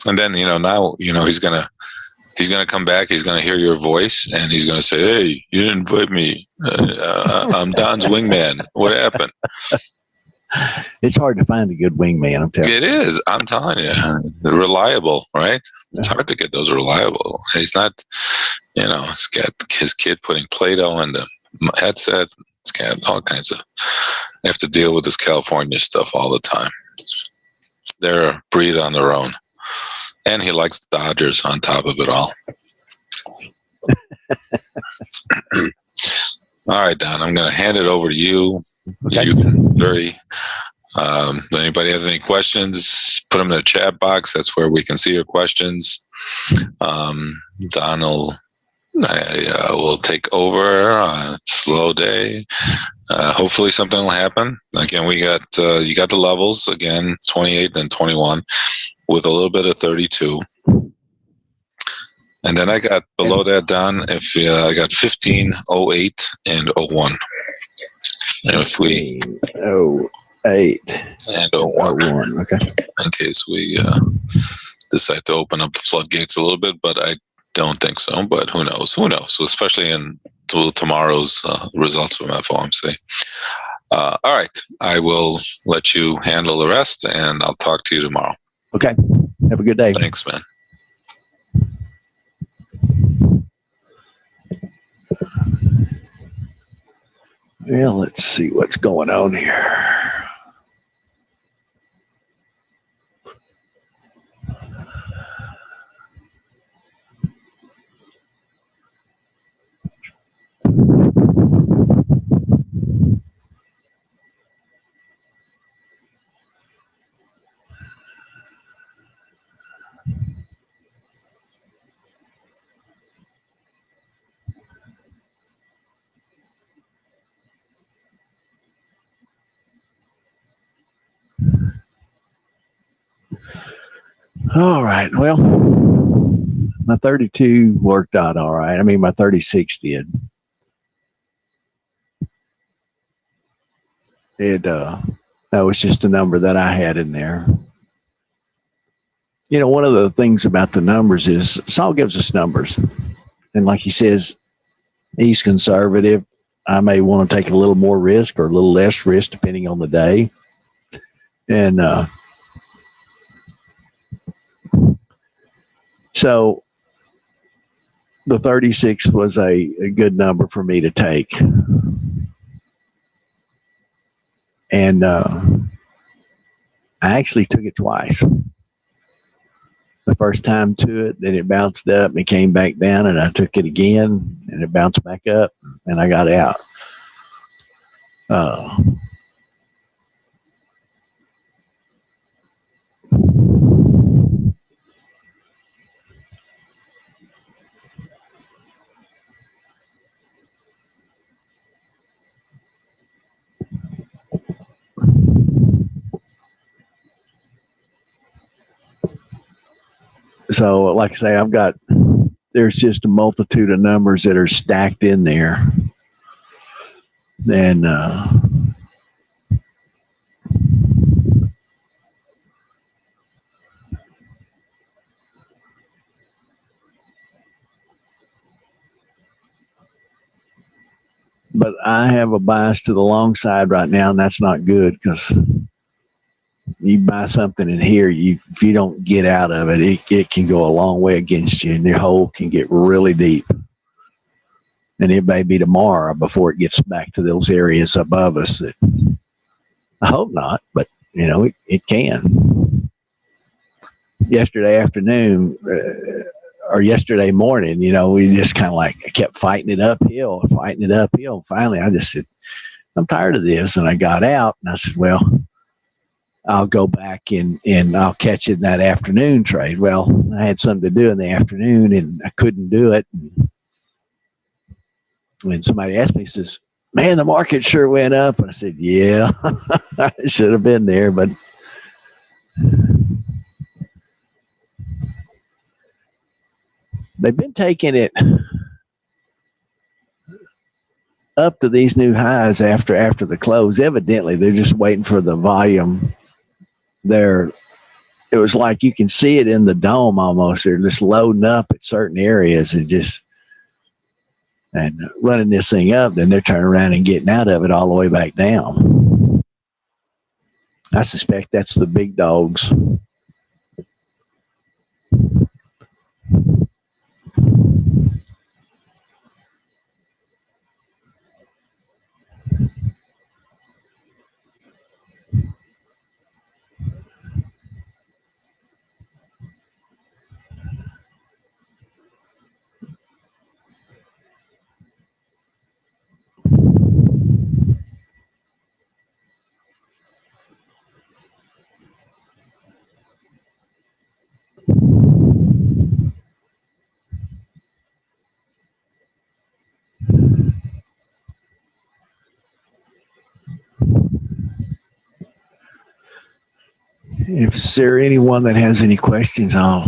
And then, you know, now, you know, he's gonna come back. He's gonna hear your voice, and he's gonna say, "Hey, you didn't invite me. I'm Don's wingman. What happened?" It's hard to find a good wingman. I'm telling you. It is. I'm telling you, reliable, right? It's hard to get those reliable. He's not, you know, he's got his kid putting Play-Doh in the headset. It's got all kinds of. They have to deal with this California stuff all the time. They're a breed on their own. And he likes the Dodgers on top of it all. All right, Don, I'm going to hand it over to you. Okay. You can if anybody has any questions, put them in the chat box. That's where we can see your questions. Don will take over. Slow day. Hopefully something will happen. Again, we got you got the levels again, 28 and 21. With a little bit of 32. And then I got below that, Don, I got 15, 08, and 01. And if we 08 and 01. Okay. In case we decide to open up the floodgates a little bit, but I don't think so. But who knows? Who knows? So especially in tomorrow's results from FOMC. All right. I will let you handle the rest, and I'll talk to you tomorrow. Okay. Have a good day. Thanks, man. Well, let's see what's going on here. All right. Well, my 32 worked out all right. I mean, my 36 did. That was just a number that I had in there. You know, one of the things about the numbers is Saul gives us numbers. And like he says, He's conservative. I may want to take a little more risk or a little less risk depending on the day. And so the 36 was a good number for me to take. And I actually took it twice. The first time to it, then it bounced up and came back down, and I took it again, and it bounced back up, and I got out. So, like I say, there's just a multitude of numbers that are stacked in there. And but I have a bias to the long side right now, and that's not good because you buy something in here, if you don't get out of it, it can go a long way against you, and your hole can get really deep. And it may be tomorrow before it gets back to those areas above us. I hope not, but it can. Yesterday afternoon or yesterday morning, we just kind of I kept fighting it uphill. Finally, I just said, I'm tired of this. And I got out and I said, well, I'll go back and I'll catch it in that afternoon trade. Well, I had something to do in the afternoon and I couldn't do it. And somebody asked me, says, man, the market sure went up. And I said, yeah, I should have been there, but they've been taking it up to these new highs after the close. Evidently, they're just waiting for the volume. It was like you can see it in the dome almost. They're just loading up at certain areas and running this thing up. Then they're turning around and getting out of it all the way back down. I suspect that's the big dogs. If there anyone that has any questions, I'll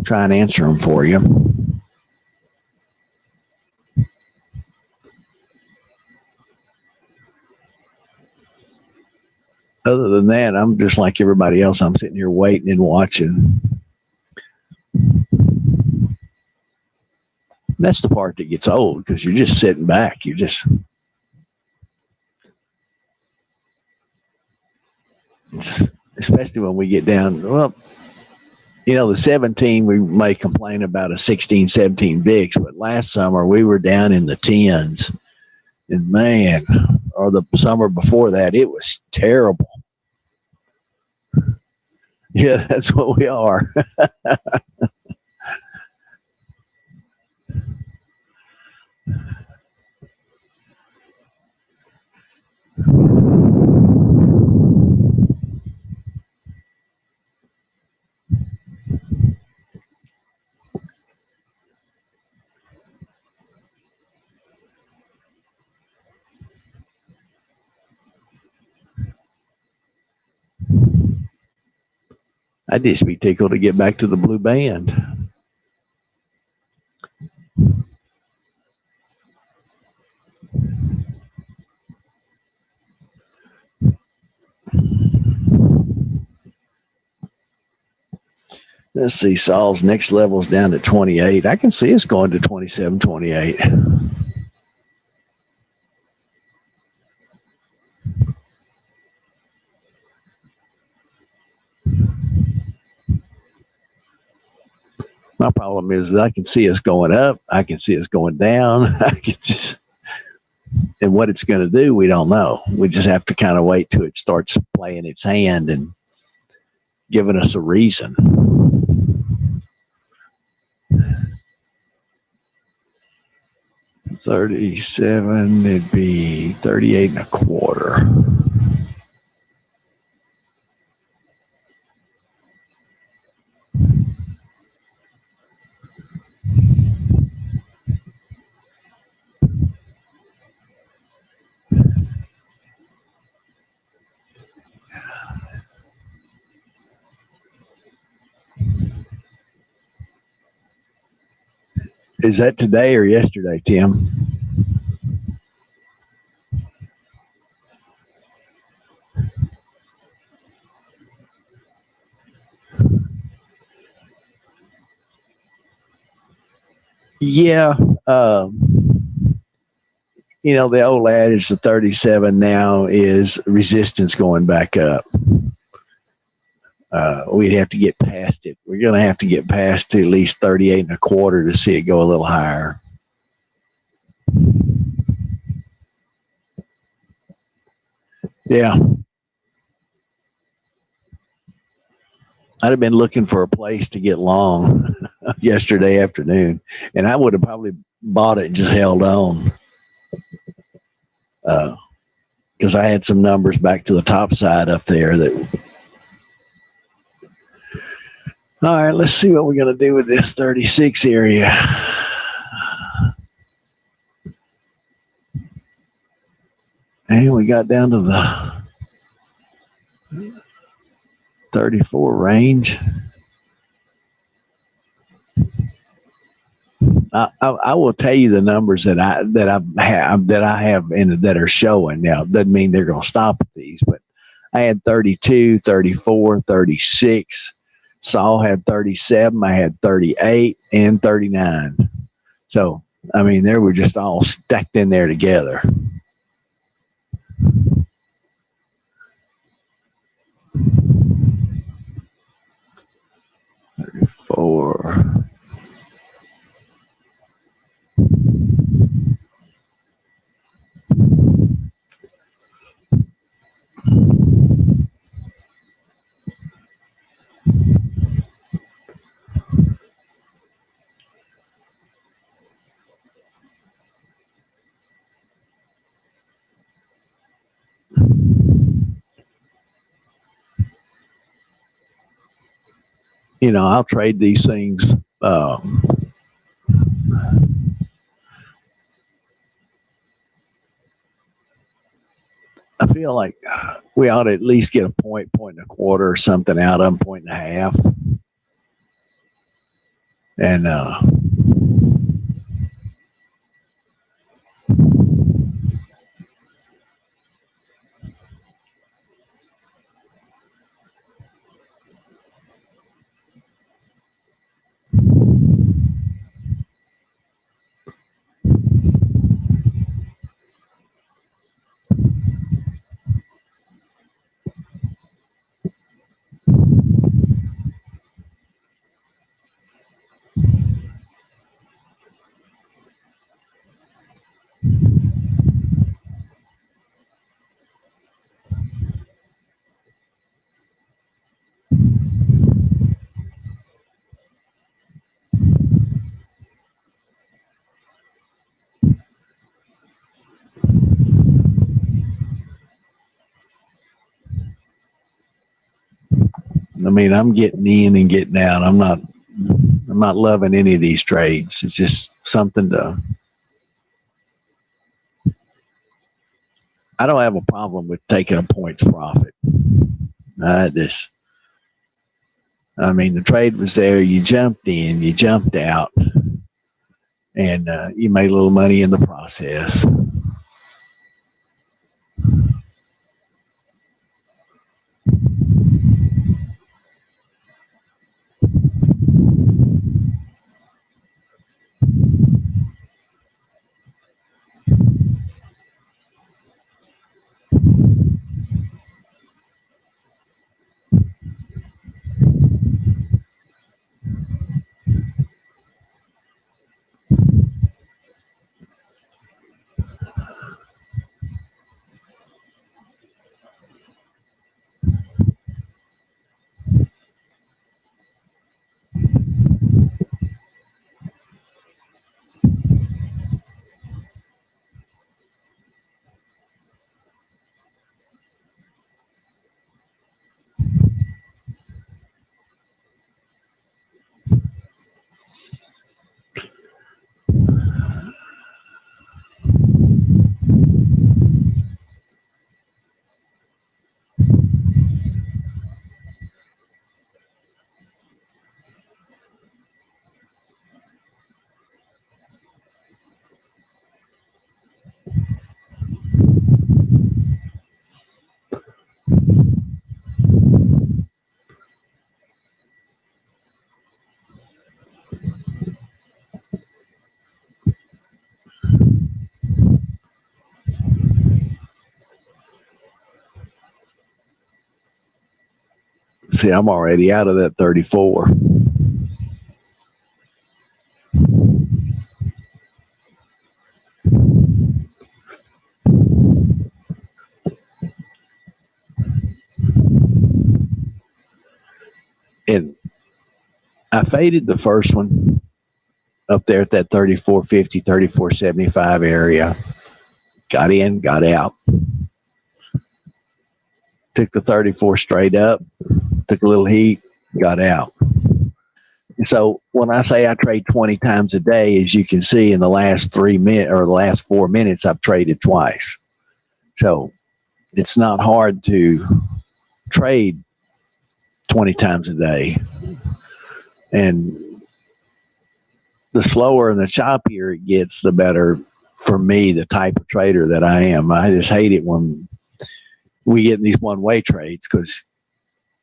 try and answer them for you. Other than that, I'm just like everybody else. I'm sitting here waiting and watching. That's the part that gets old because you're just sitting back. Especially when we get down, well, the 17, we may complain about a 16, 17 VIX, but last summer we were down in the 10s. And man, or the summer before that, it was terrible. Yeah, that's what we are. I'd just be tickled to get back to the blue band. Let's see, Saul's next level's down to 28. I can see us going to 27, 28. My problem is I can see us going up. I can see us going down. And what it's going to do, we don't know. We just have to kind of wait till it starts playing its hand and giving us a reason. $37, it'd be 38 and a quarter. Is that today or yesterday, Tim? Yeah. The old adage, the 37 now is resistance going back up. We'd have to get past it. We're going to have to get past to at least 38 and a quarter to see it go a little higher. Yeah. I'd have been looking for a place to get long yesterday afternoon, and I would have probably bought it and just held on. Because I had some numbers back to the top side up there that. All right, let's see what we're going to do with this 36 area. And we got down to the 34 range. I will tell you the numbers that I have in that are showing now. Doesn't mean they're going to stop at these, but I had 32, 34, 36. Saul had 37. I had 38 and 39. So I mean, they were just all stacked in there together. $34. I'll trade these things. I feel like we ought to at least get a point and a quarter or something out of them, point and a half. And I mean, I'm getting in and getting out. I'm not loving any of these trades. It's just something I don't have a problem with taking a points profit. The trade was there. You jumped in, you jumped out, and you made a little money in the process. See, I'm already out of that 34. And I faded the first one up there at that 34.50, 34.75 area. Got in, got out. Took the 34 straight up, took a little heat, got out. So when I say I trade 20 times a day, as you can see in the last 3 minutes or the last 4 minutes, I've traded twice. So it's not hard to trade 20 times a day. And the slower and the choppier it gets, the better for me, the type of trader that I am. I just hate it when we get in these one-way trades because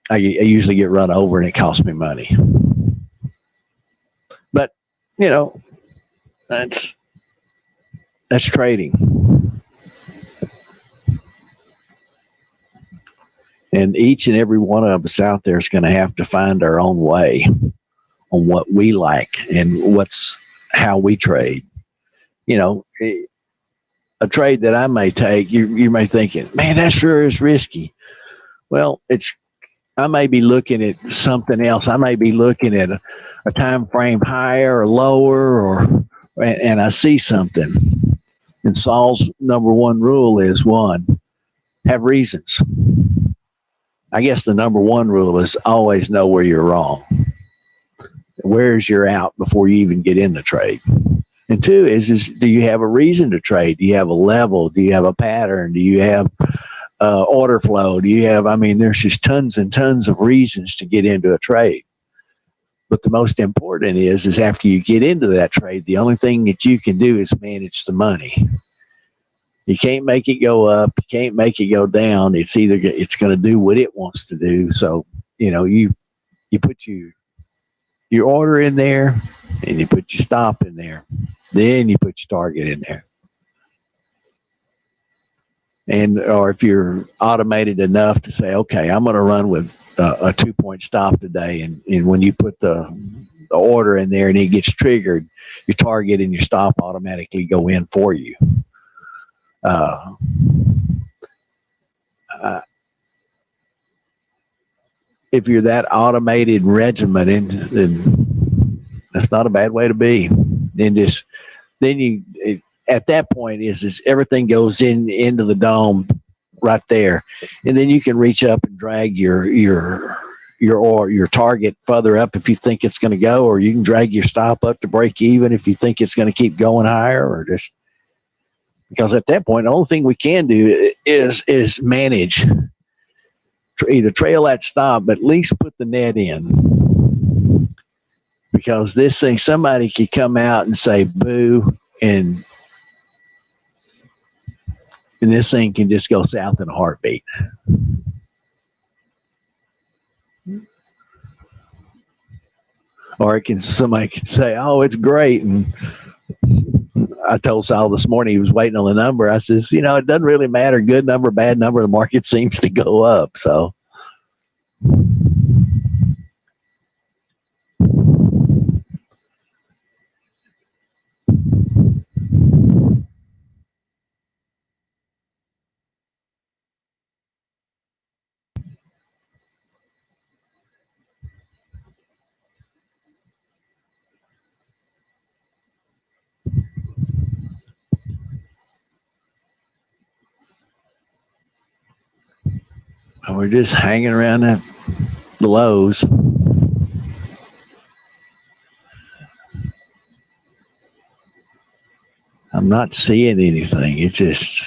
I usually get run over and it costs me money. But, you know, that's trading. And each and every one of us out there is going to have to find our own way on what we like and how we trade. You know, a trade that I may take, you may thinking, man, that sure is risky. Well, I may be looking at something else. I may be looking at a time frame higher or lower, and I see something. And Saul's number one rule is have reasons. I guess the number one rule is always know where you're wrong. Where's your out before you even get in the trade? And two is do you have a reason to trade? Do you have a level? Do you have a pattern? Do you have order flow? Do you have, there's just tons and tons of reasons to get into a trade. But the most important is after you get into that trade, the only thing that you can do is manage the money. You can't make it go up. You can't make it go down. It's going to do what it wants to do. So, you put your order in there and you put your stop in there. Then you put your target in there. Or if you're automated enough to say, okay, I'm going to run with a 2-point stop today. And when you put the order in there and it gets triggered, your target and your stop automatically go in for you. If you're that automated and regimented, then that's not a bad way to be. At that point is everything goes into the dome right there, and then you can reach up and drag your target further up if you think it's going to go, or you can drag your stop up to break even if you think it's going to keep going higher, or just because at that point the only thing we can do is manage, either trail that stop, but at least put the net in, because this thing, somebody could come out and say boo, and this thing can just go south in a heartbeat. Or somebody could say, oh, it's great. And I told Sal this morning, he was waiting on the number. I says, it doesn't really matter, good number, bad number, the market seems to go up. So we're just hanging around the lows. I'm not seeing anything. It's just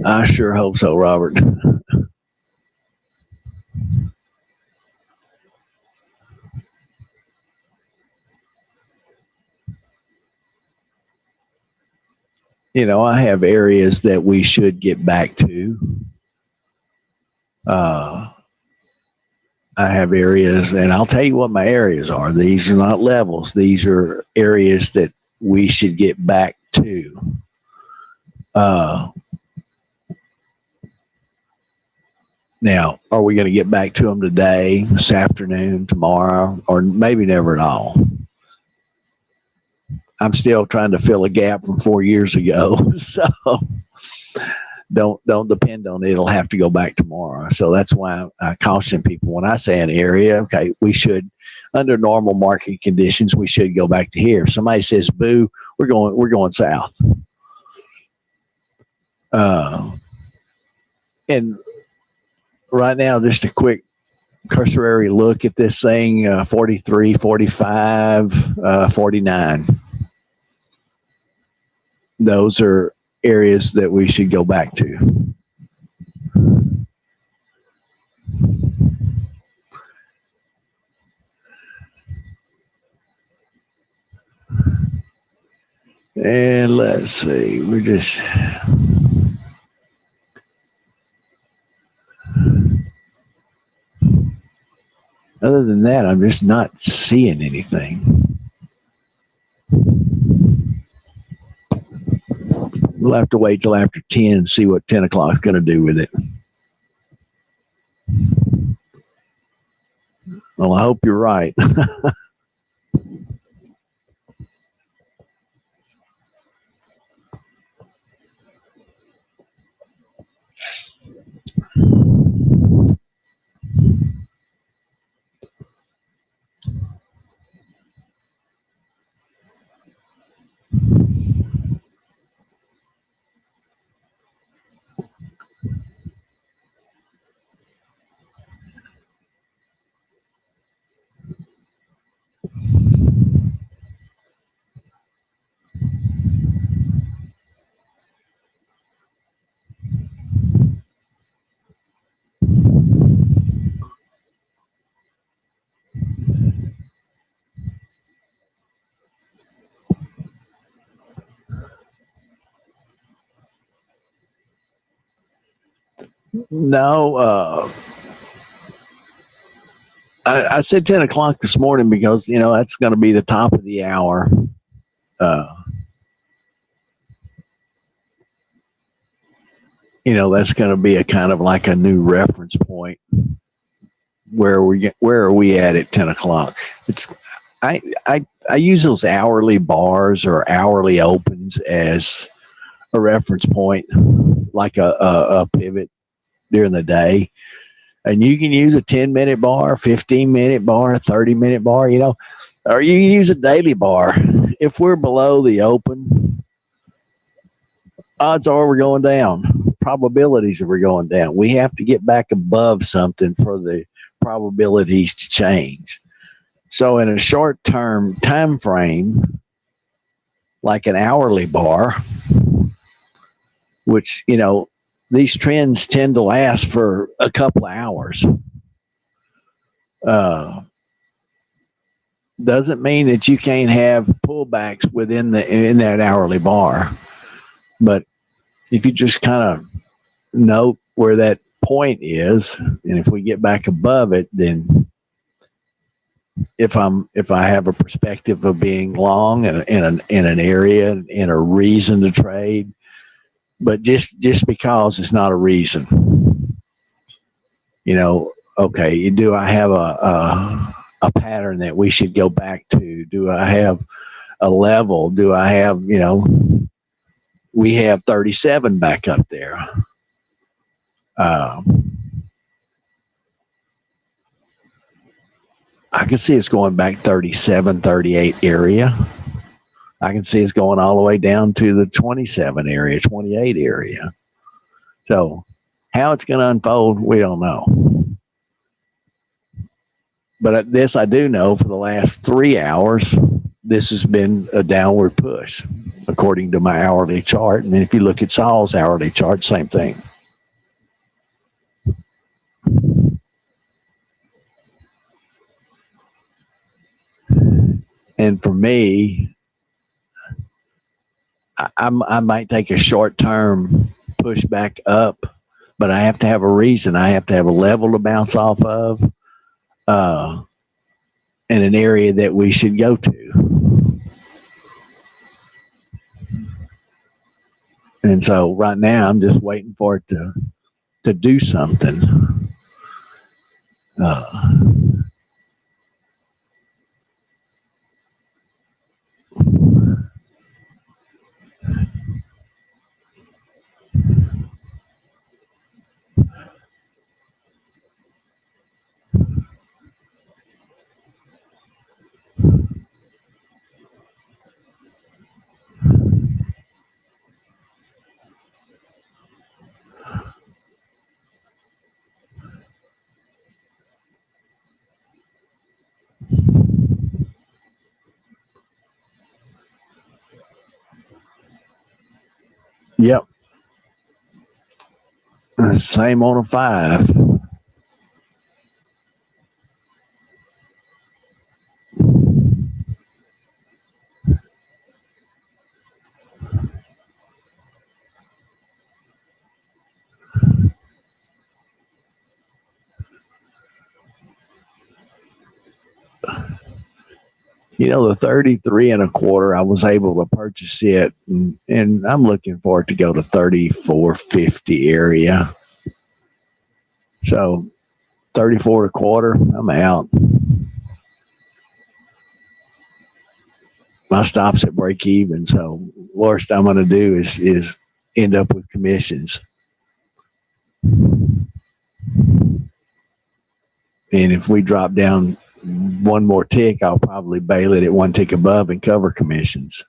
I sure hope so, Robert. I have areas that we should get back to. I I have areas, and I'll tell you what my areas are. These are not levels. These are areas that we should get back to. Now, are we going to get back to them today, this afternoon, tomorrow, or maybe never at all? I'm still trying to fill a gap from 4 years ago. So don't depend on it. It'll have to go back tomorrow. So that's why I caution people when I say an area, okay, we should, under normal market conditions, we should go back to here. If somebody says, boo, we're going south. And right now, just a quick cursory look at this thing, 43, 45, 49. Those are areas that we should go back to. And let's see, we're just... Other than that, I'm just not seeing anything. We'll have to wait till after 10 and see what 10 o'clock is going to do with it. Well, I hope you're right. No, I said 10 o'clock this morning because, you know, that's going to be the top of the hour. You know, that's going to be a kind of like a new reference point. Where are we at 10 o'clock? I use those hourly bars or hourly opens as a reference point, like a pivot during the day. And you can use a 10-minute bar, 15-minute bar, 30-minute bar, you know, or you can use a daily bar. If we're below the open, odds are we're going down. Probabilities of we're going down. We have to get back above something for the probabilities to change. So in a short-term time frame, like an hourly bar, which, you know, these trends tend to last for a couple of hours. Doesn't mean that you can't have pullbacks in that hourly bar. But if you just kind of note where that point is, and if we get back above it, then if I have a perspective of being long in an area and a reason to trade, but just because it's not a reason, you know, okay, do I have a pattern that we should go back to? Do I have a level? Do I have, you know, we have 37 back up there. I can see it's going back 37, 38 area. I can see it's going all the way down to the 27 area, 28 area. So how it's going to unfold, we don't know. But this I do know, for the last 3 hours, this has been a downward push, according to my hourly chart. And then if you look at Saul's hourly chart, same thing. And for me, I might take a short-term push back up, but I have to have a reason. I have to have a level to bounce off of. in an area that we should go to. And so right now I'm just waiting for it to do something. Uh, yep. Same on a 5. The 33 and a quarter, I was able to purchase it, and I'm looking for it to go to 34.50 area. So 34 and a quarter, I'm out. My stop's at break even. So worst I'm going to do is end up with commissions. And if we drop down one more tick, I'll probably bail it at one tick above and cover commissions.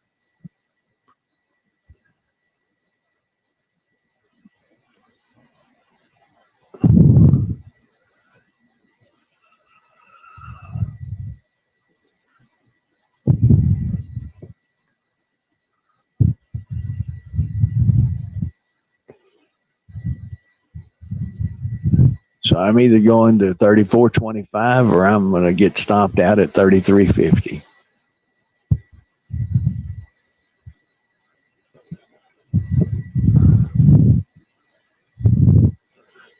So I'm either going to 34.25 or I'm going to get stomped out at 33.50.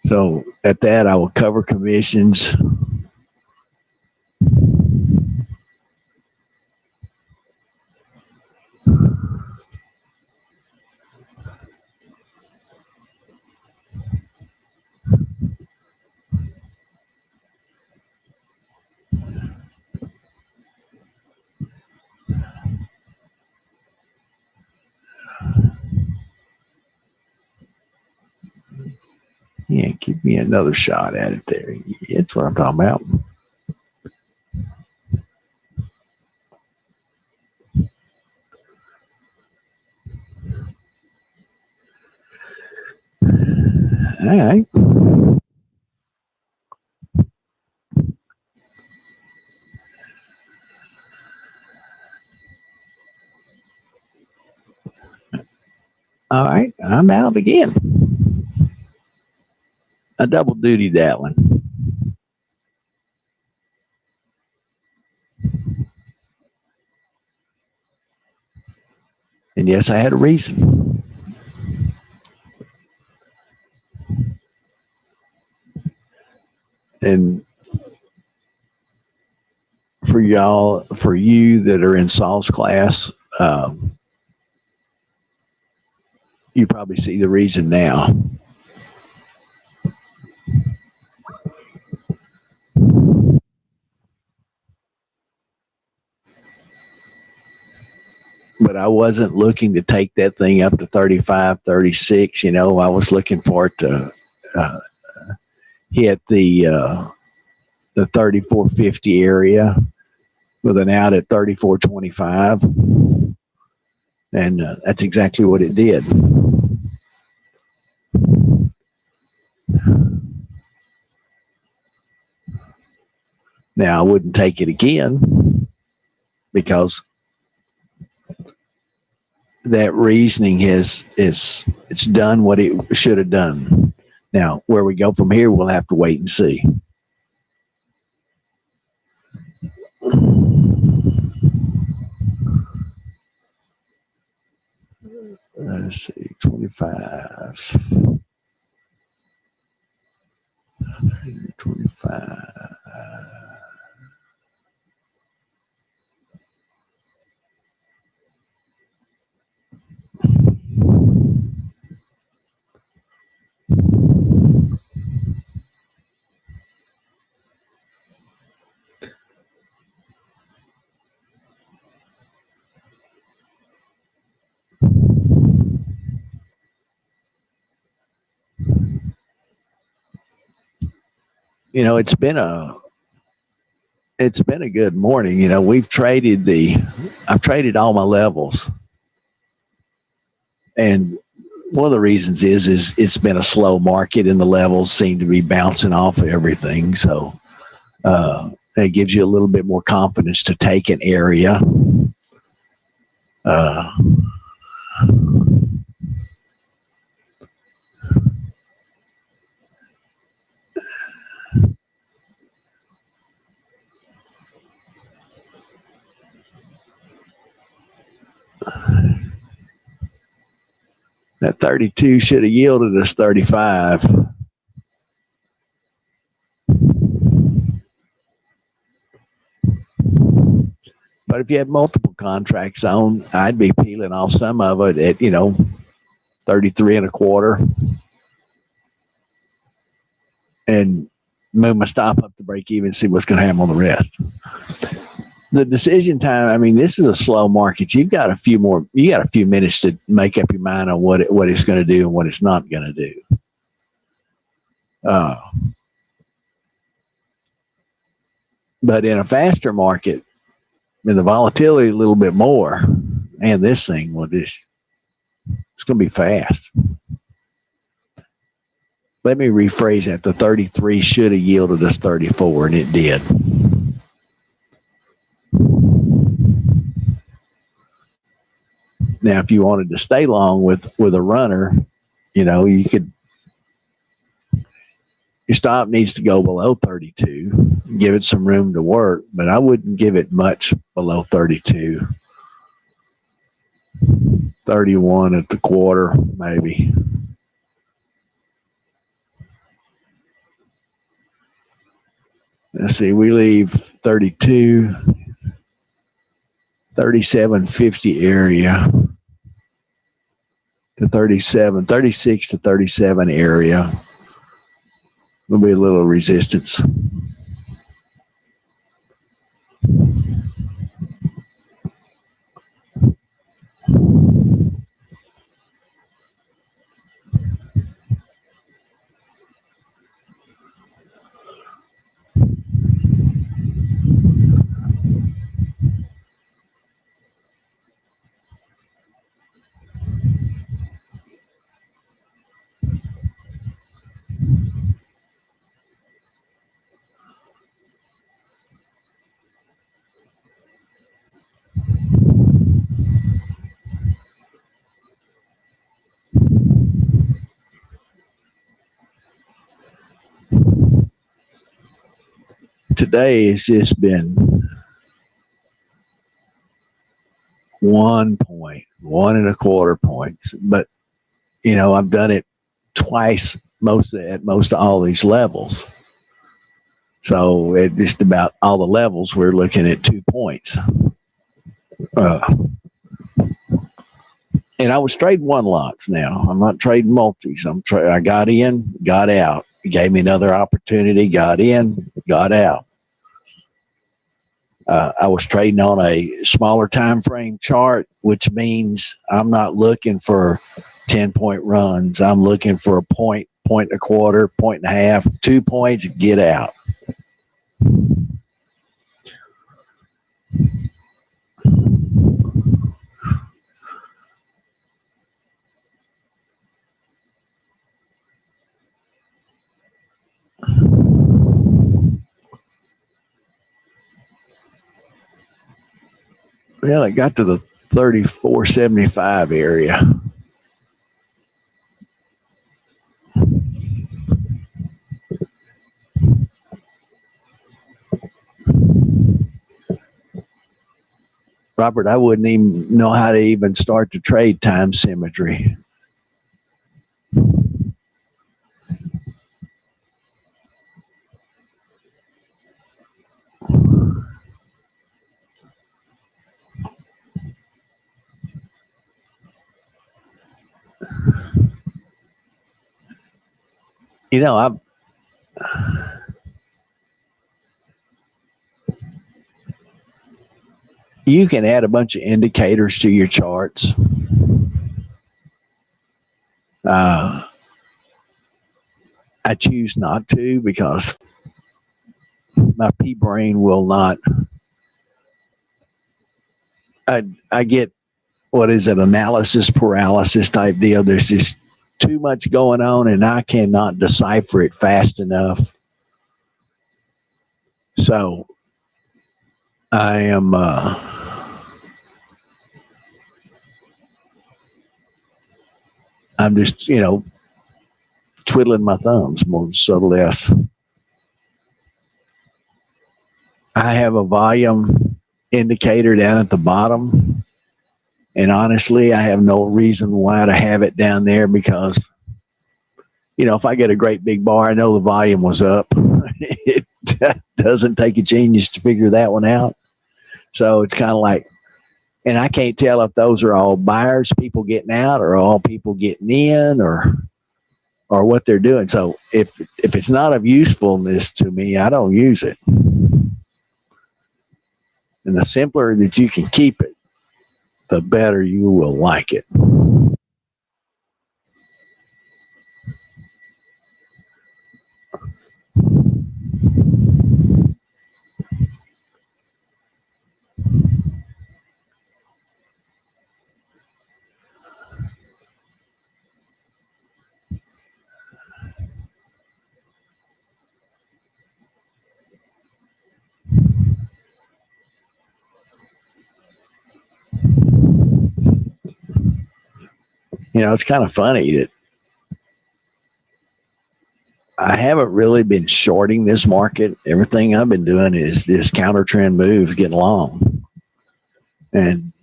So at that, I will cover commissions. Yeah, give me another shot at it there. That's what I'm talking about. All right. All right. I'm out again. I double duty that one. And yes, I had a reason. And for you that are in Saul's class, you probably see the reason now. But I wasn't looking to take that thing up to 35, 36. I was looking for it to hit the 34.50 area with an out at 34.25. And that's exactly what it did. Now, I wouldn't take it again because that reasoning it's done what it should have done. Now, where we go from here, we'll have to wait and see. Let's see, 25. 25. you know, it's been a good morning. You know, I've traded all my levels, and one of the reasons is it's been a slow market and the levels seem to be bouncing off of everything. So it gives you a little bit more confidence to take an area. Uh, that 32 should have yielded us 35. But if you had multiple contracts on, I'd be peeling off some of it at, 33 and a quarter and move my stop up to break even, see what's going to happen on the rest. The decision time, I mean, this is a slow market. You got a few minutes to make up your mind on what it's going to do and what it's not going to do. But in a faster market, and the volatility a little bit more, and this thing it's going to be fast. Let me rephrase that. The 33 should have yielded us 34, and it did. Now, if you wanted to stay long with a runner, you could. Your stop needs to go below 32. Give it some room to work, but I wouldn't give it much below 32. 31 at the quarter, maybe. Let's see, we leave 32, 37.50 area to 36 to 37 area. There'll be a little resistance. Today it's just been 1 point, 1.25 points. But, I've done it twice at most of all these levels. So at just about all the levels, we're looking at 2 points. And I was trading one lots now. I'm not trading multis. I got in, got out. It gave me another opportunity, got in, got out. I was trading on a smaller time frame chart, which means I'm not looking for 10-point runs. I'm looking for a point, 1.25, 1.5, 2 points, get out. Well, it got to the 34.75 area. Robert, I wouldn't even know how to even start to trade time symmetry. You can add a bunch of indicators to your charts. I choose not to because my pea brain will not. I get, what is it, analysis paralysis type deal. There's just too much going on, and I cannot decipher it fast enough. So I am. I'm just, twiddling my thumbs more so less. I have a volume indicator down at the bottom. And honestly, I have no reason why to have it down there because, if I get a great big bar, I know the volume was up. It doesn't take a genius to figure that one out. So it's kind of like, and I can't tell if those are all buyers, people getting out, or all people getting in, or what they're doing. So if it's not of usefulness to me, I don't use it. And the simpler that you can keep it, the better you will like it. It's kind of funny that I haven't really been shorting this market. Everything I've been doing is this counter trend moves getting long. And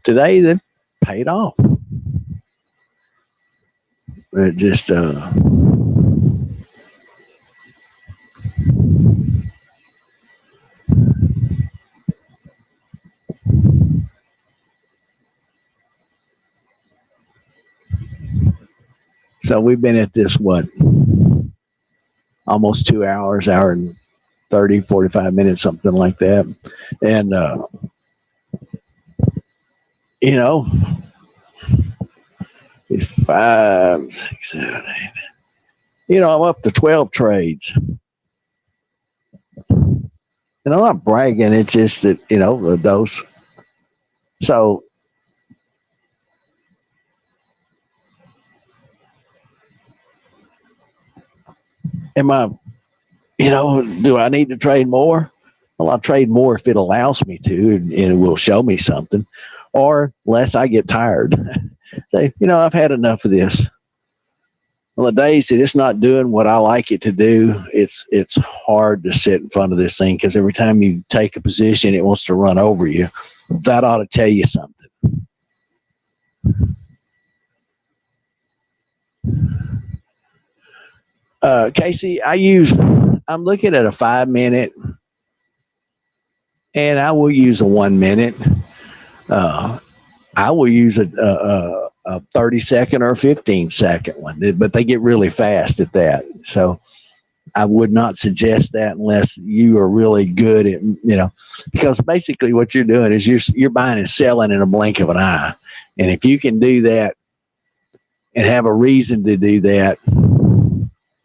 today they've paid off. It just, so we've been at this, almost 2 hours, hour and 30, 45 minutes, something like that. And, it's 5, 6, 7, 8. I'm up to 12 trades. And I'm not bragging. It's just that, those. So, am I, do I need to trade more? Well, I'll trade more if it allows me to, and it will show me something, or less I get tired. Say, I've had enough of this. Well, the days that it's not doing what I like it to do, it's hard to sit in front of this thing because every time you take a position, it wants to run over you. That ought to tell you something. Casey, I'm looking at a 5-minute, and I will use a 1 minute. I will use a 30-second or a 15-second one, but they get really fast at that. So I would not suggest that unless you are really good at, because basically what you're doing is you're buying and selling in a blink of an eye. And if you can do that and have a reason to do that,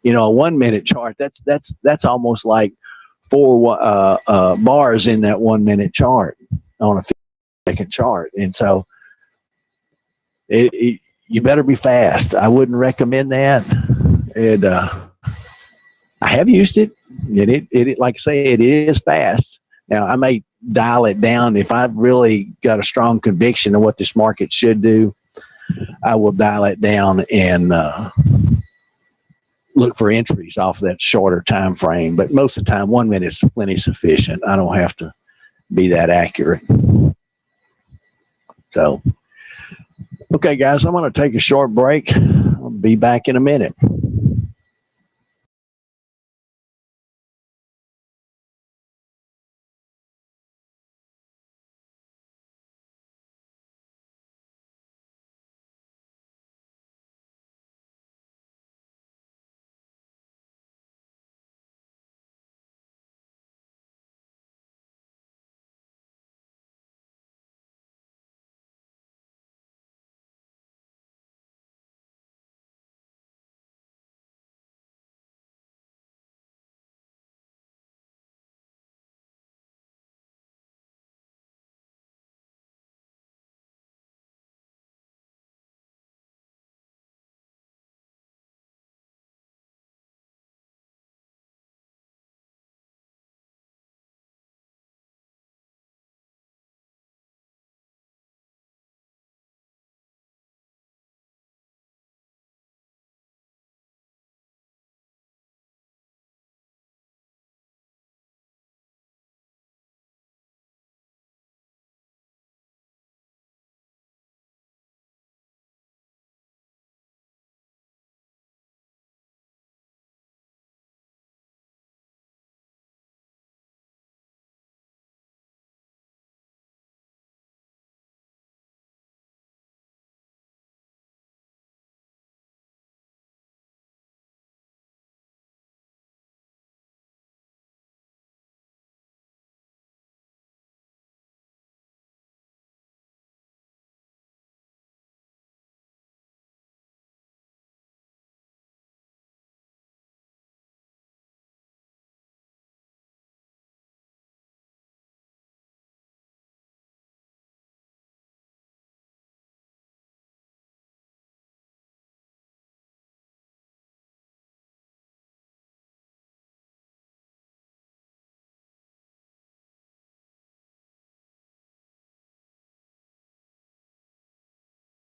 a 1 minute chart, that's almost like 4 bars in that 1 minute chart on a 50-second chart. And so you better be fast. I wouldn't recommend that. And I have used it. It like I say, it is fast. Now I may dial it down if I've really got a strong conviction of what this market should do. I will dial it down and look for entries off that shorter time frame. But most of the time, 1 minute is plenty sufficient. I don't have to be that accurate. So, okay, guys, I'm going to take a short break. I'll be back in a minute.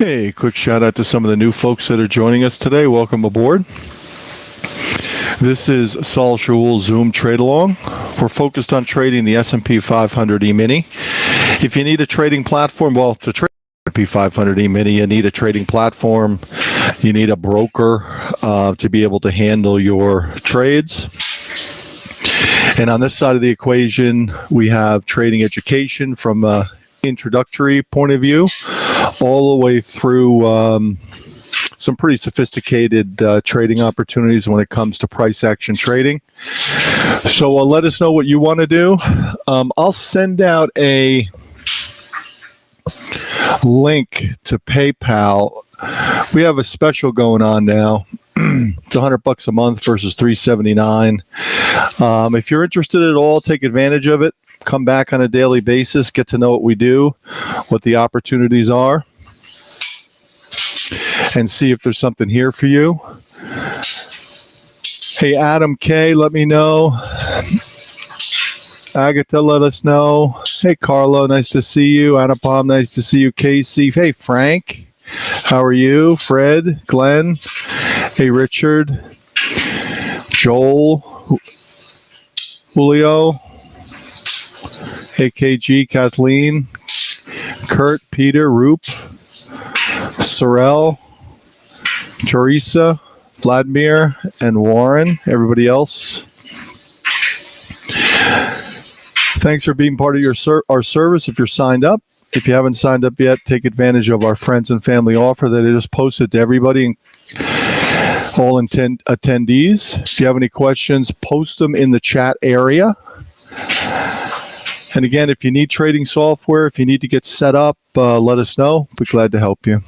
Hey, quick shout out to some of the new folks that are joining us today. Welcome aboard. This is Saul Shul Zoom Trade Along. We're focused on trading the S&P 500 E-mini. If you need a trading platform, well, to trade the S&P 500 E-mini, you need a trading platform. You need a broker to be able to handle your trades. And on this side of the equation, we have trading education from an introductory point of view, all the way through some pretty sophisticated trading opportunities when it comes to price action trading. So let us know what you want to do. I'll send out a link to PayPal. We have a special going on now. It's $100 a month versus $379. If you're interested at all, take advantage of it. Come back on a daily basis, get to know what we do, what the opportunities are, and see if there's something here for you. Hey, Adam K, let me know. Agatha, let us know. Hey, Carlo, nice to see you. Anupam, nice to see you. Casey. Hey, Frank, how are you? Fred, Glenn. Hey, Richard. Joel. Julio. Hey, KG, Kathleen. Kurt, Peter, Roop. Sorrel. Teresa. Vladimir, and Warren. Everybody else. Thanks for being part of our service if you're signed up. If you haven't signed up yet, take advantage of our friends and family offer that I just posted to everybody, all attendees. If you have any questions, post them in the chat area. And again, if you need trading software, if you need to get set up, let us know. We're glad to help you.